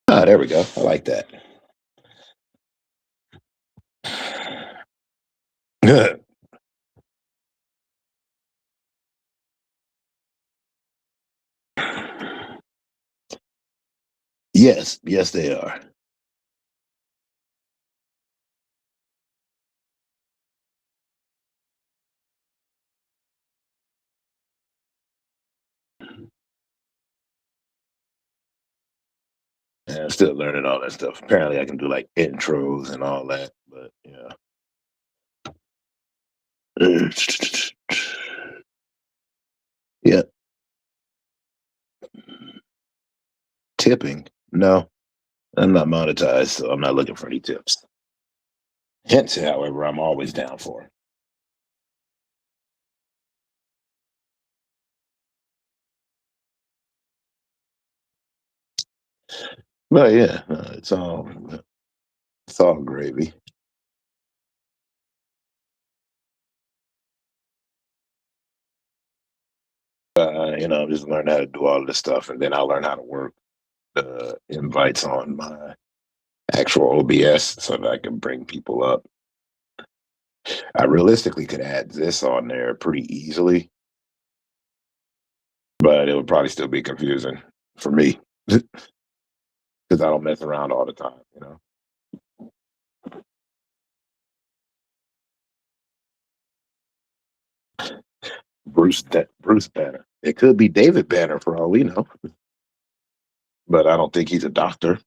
S1: Ah, there we go. I like that. Yes, yes, they are. And I'm still learning all that stuff. Apparently, I can do like intros and all that, but yeah. Yeah, tipping. No, I'm not monetized, so I'm not looking for any tips. Hints, however, I'm always down for. But yeah, it's all gravy. Just learn how to do all of this stuff, and then I'll learn how to work the invites on my actual OBS so that I can bring people up. I realistically could add this on there pretty easily, but it would probably still be confusing for me because I don't mess around all the time. Bruce Banner. It could be David Banner for all we know, but I don't think he's a doctor.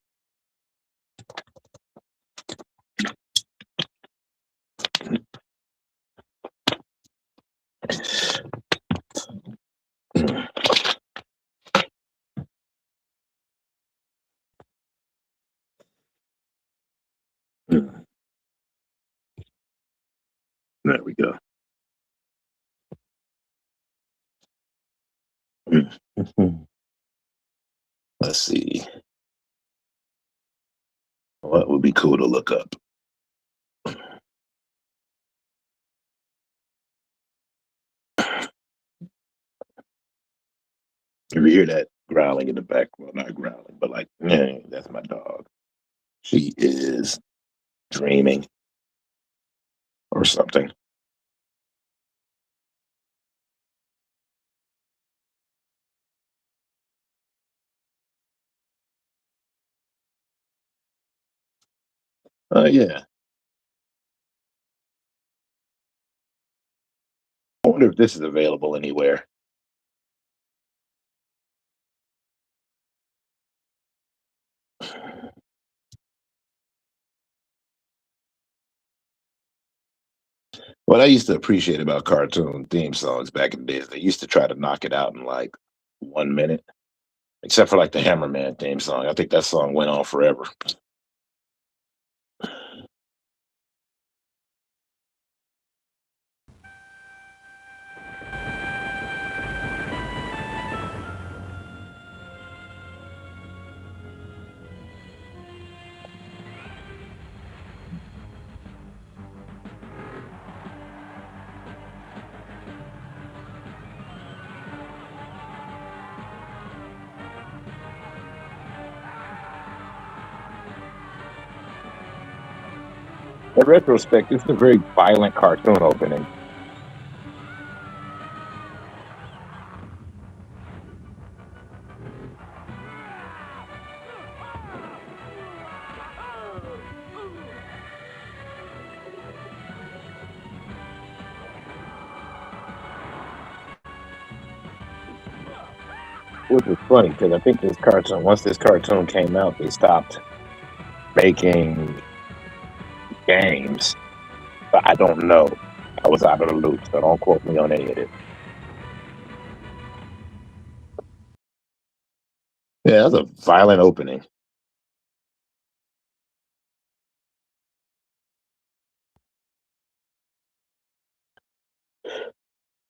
S1: There we go. Let's see. What would be cool to look up? If you hear that growling in the back, well, not growling, but like, yeah, that's my dog. She is dreaming or something. Yeah. I wonder if this is available anywhere. What I used to appreciate about cartoon theme songs back in the days, they used to try to knock it out in like 1 minute, except for like the Hammerman theme song. I think that song went on forever. In retrospect, it's a very violent cartoon opening. Which is funny because I think once this cartoon came out, they stopped making games. But I don't know. I was out of the loop, so don't quote me on any of it. Yeah, that's a violent opening.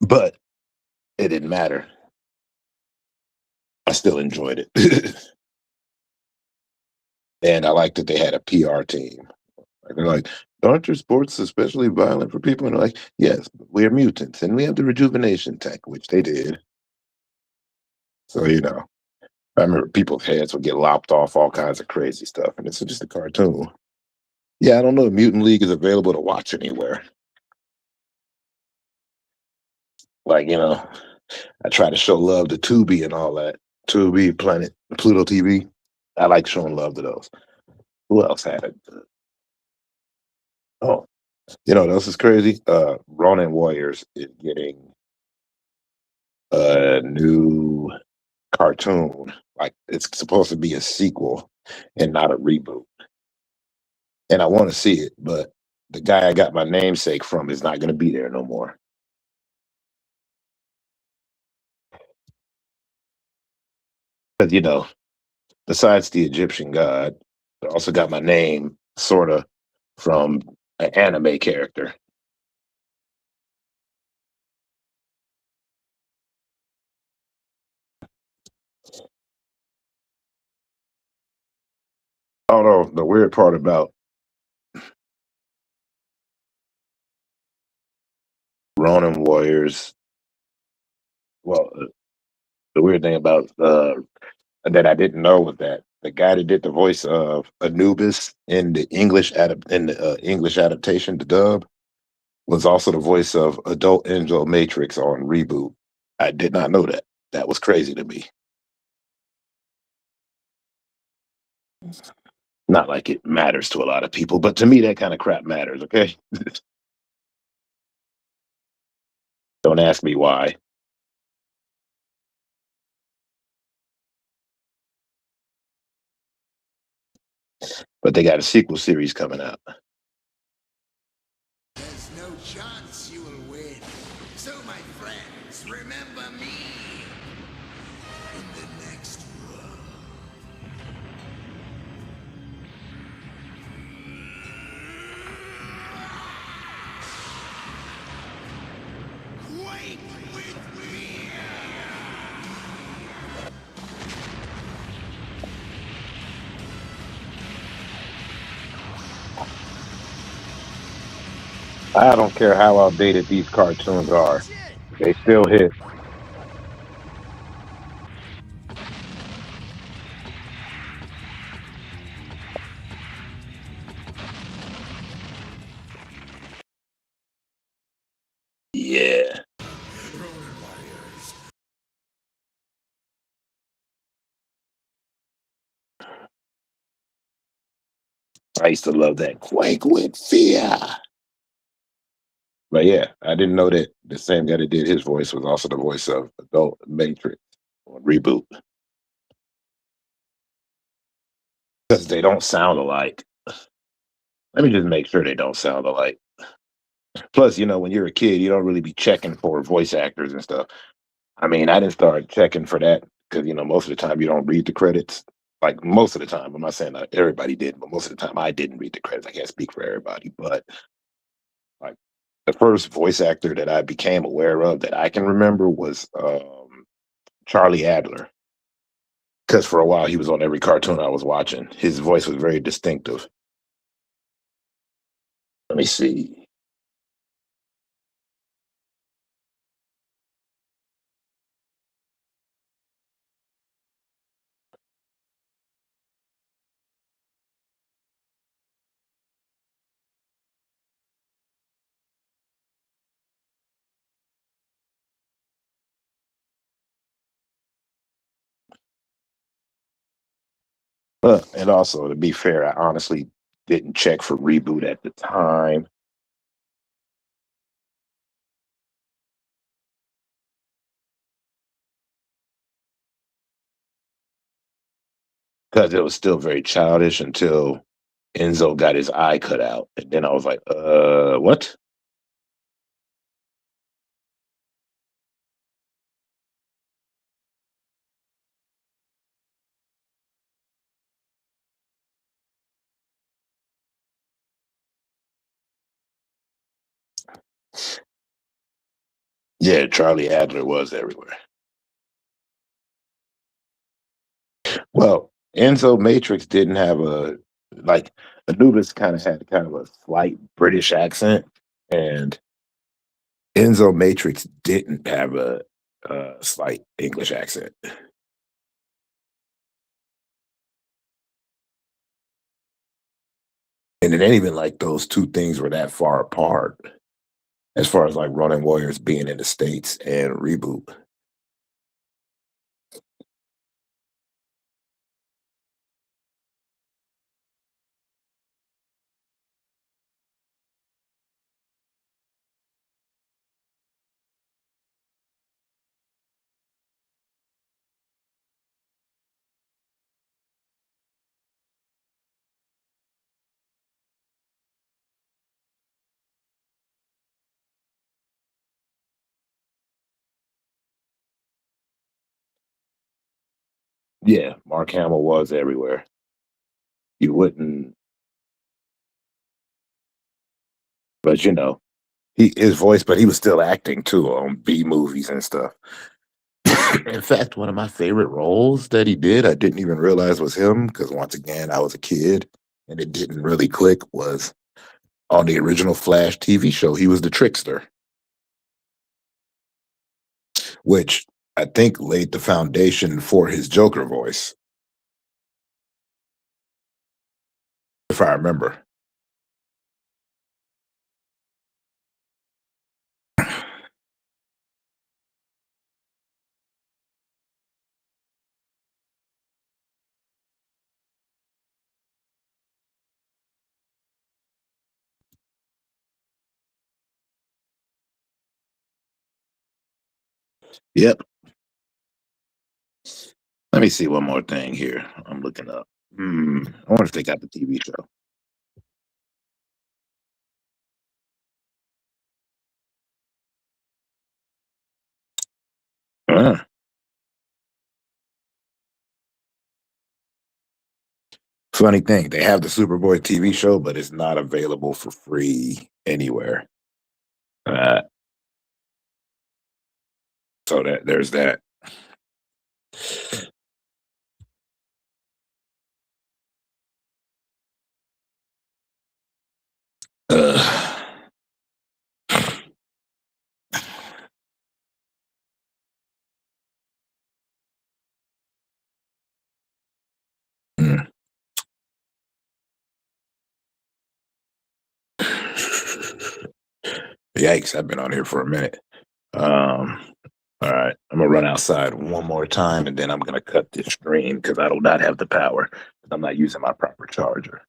S1: But it didn't matter. I still enjoyed it. And I like that they had a PR team. Like, they're like, aren't your sports especially violent for people? And they're like, yes, we're mutants and we have the rejuvenation tech, which they did. So, I remember people's heads would get lopped off, all kinds of crazy stuff. And it's just a cartoon. Yeah, I don't know if Mutant League is available to watch anywhere. Like, I try to show love to Tubi and all that. Tubi, Planet, Pluto TV. I like showing love to those. Who else had it? Oh, what else is crazy? Ronin Warriors is getting a new cartoon. Like it's supposed to be a sequel and not a reboot. And I want to see it, but the guy I got my namesake from is not going to be there no more. Because besides the Egyptian god, I also got my name sort of from an anime character. Although the weird part about Ronin Warriors, well, the weird thing about that I didn't know was that the guy that did the voice of Anubis in the English adaptation, the dub, was also the voice of Adult Angel Matrix on Reboot. I did not know that. That was crazy to me. Not like it matters to a lot of people, but to me, that kind of crap matters. Okay, don't ask me why. But they got a sequel series coming out.
S5: There's no chance you will win. So, my friends, remember me in the next world. Quake with me!
S1: I don't care how outdated these cartoons are; they still hit. Yeah. I used to love that Quake with Fear. But yeah, I didn't know that the same guy that did his voice was also the voice of Adult Matrix on Reboot. Because they don't sound alike. Let me just make sure they don't sound alike. Plus, when you're a kid, you don't really be checking for voice actors and stuff. I mean, I didn't start checking for that because most of the time you don't read the credits. Like most of the time, I'm not saying that everybody did, but most of the time I didn't read the credits. I can't speak for everybody, but like the first voice actor that I became aware of that I can remember was Charlie Adler. Because for a while he was on every cartoon I was watching. His voice was very distinctive. Let me see. And also, to be fair, I honestly didn't check for reboot at the time because it was still very childish until Enzo got his eye cut out, and then I was like, what? Yeah, Charlie Adler was everywhere. Well, Enzo Matrix didn't have like Anubis had kind of a slight British accent, and Enzo Matrix didn't have a slight English accent. And it ain't even like those two things were that far apart as far as like Running Warriors being in the States and Reboot. Yeah, Mark Hamill was everywhere. You wouldn't, but his voice, but he was still acting too on B movies and stuff. In fact, one of my favorite roles that he did, I didn't even realize was him because once again, I was a kid and it didn't really click, was on the original Flash TV show. He was the trickster, which I think laid the foundation for his Joker voice, if I remember. Yep. Let me see one more thing here. I'm looking up. I wonder if they got the TV show. Uh, Funny thing, they have the Superboy TV show, but it's not available for free anywhere. Uh, so there's that. Uh, mm. Yikes! I've been on here for a minute. Um, all right, I'm gonna run outside one more time, and then I'm gonna cut this stream because I do not have the power. I'm not using my proper charger,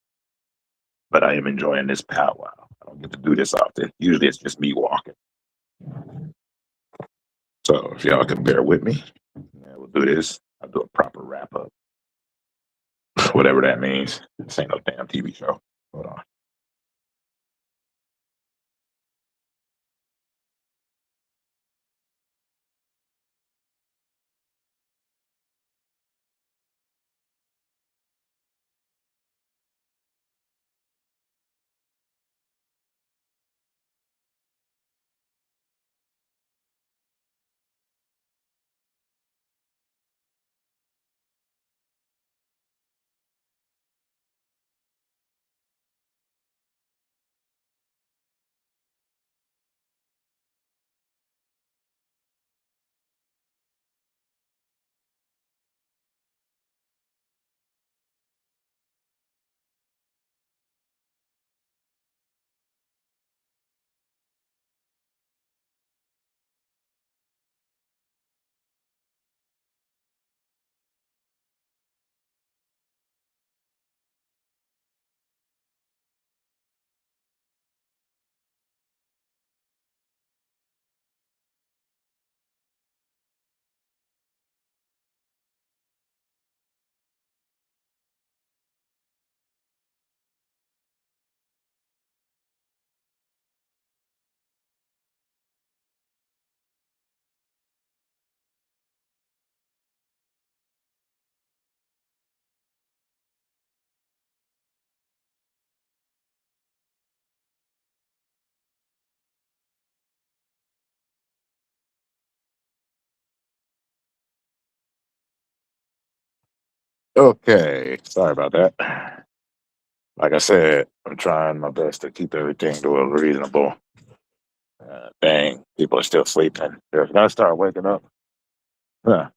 S1: but I am enjoying this powwow. I don't get to do this often. Usually, it's just me walking. So if y'all can bear with me, yeah, we'll do this. I'll do a proper wrap up, whatever that means. This ain't no damn TV show. Hold on. Okay, sorry about that. Like I said, I'm trying my best to keep everything to a reasonable. Dang, people are still sleeping. They're gonna start waking up. Huh.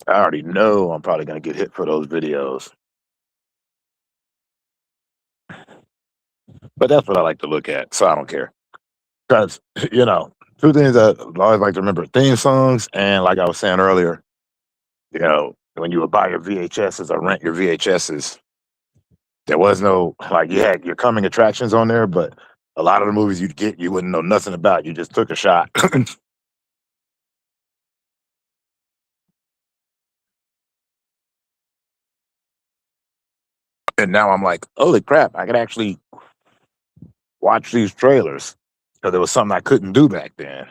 S1: I already know I'm probably gonna get hit for those videos, but that's what I like to look at, so I don't care. Because two things that I always like to remember: theme songs, and like I was saying earlier, when you would buy your VHSs or rent your VHSs, there was no like you had your coming attractions on there, but a lot of the movies you'd get you wouldn't know nothing about. You just took a shot. And now I'm like, holy crap, I could actually watch these trailers because there was something I couldn't do back then.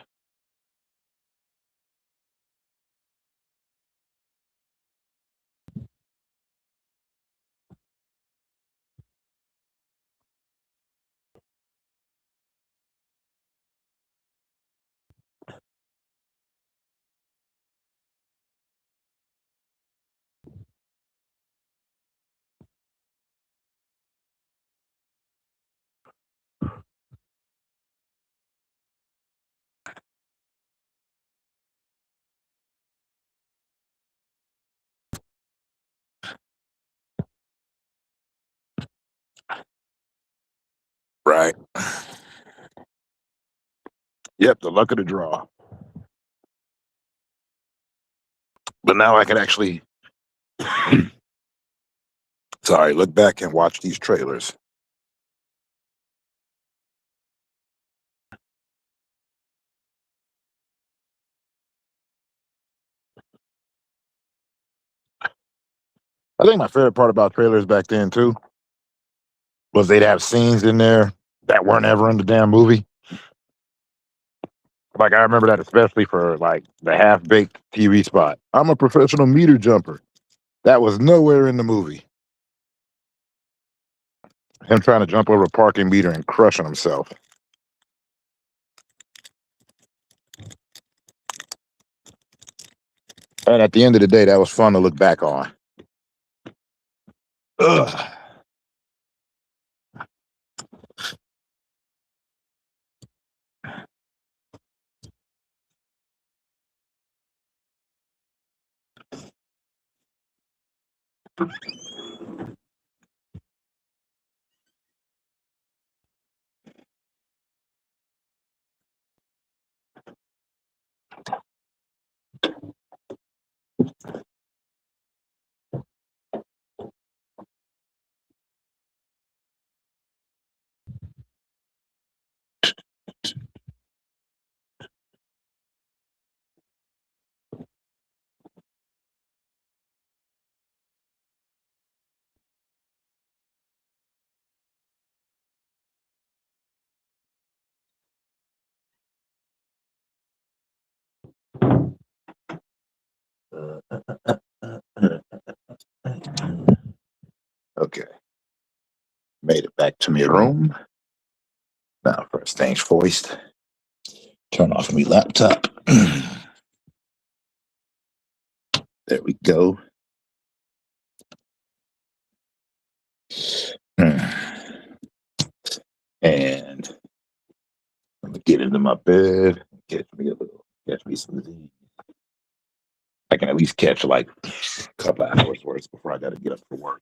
S1: Right. Yep, the luck of the draw. But now I can actually, sorry, look back and watch these trailers. I think my favorite part about trailers back then too was they'd have scenes in there that weren't ever in the damn movie. Like I remember that especially for like the half baked TV spot. I'm a professional meter jumper. That was nowhere in the movie. Him trying to jump over a parking meter and crushing himself. And at the end of the day, that was fun to look back on. Ugh. Okay, made it back to my room. Now, first things first, turn off my laptop. There we go. And I'm gonna get into my bed, catch me some Z's. I can at least catch like a couple of hours worth before I gotta get up for work.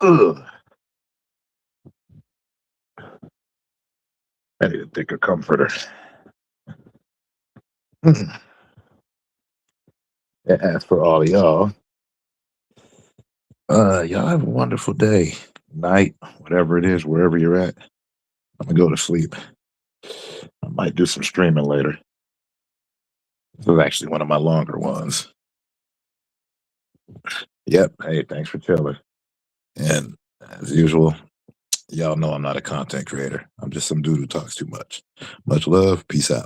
S1: Ugh. I need a thicker comforter. And as for all of y'all, y'all have a wonderful day, night, whatever it is, wherever you're at. I'm gonna go to sleep. I might do some streaming later. This was actually one of my longer ones. Yep. Hey, thanks for chilling. And as usual, y'all know I'm not a content creator. I'm just some dude who talks too much. Much love. Peace out.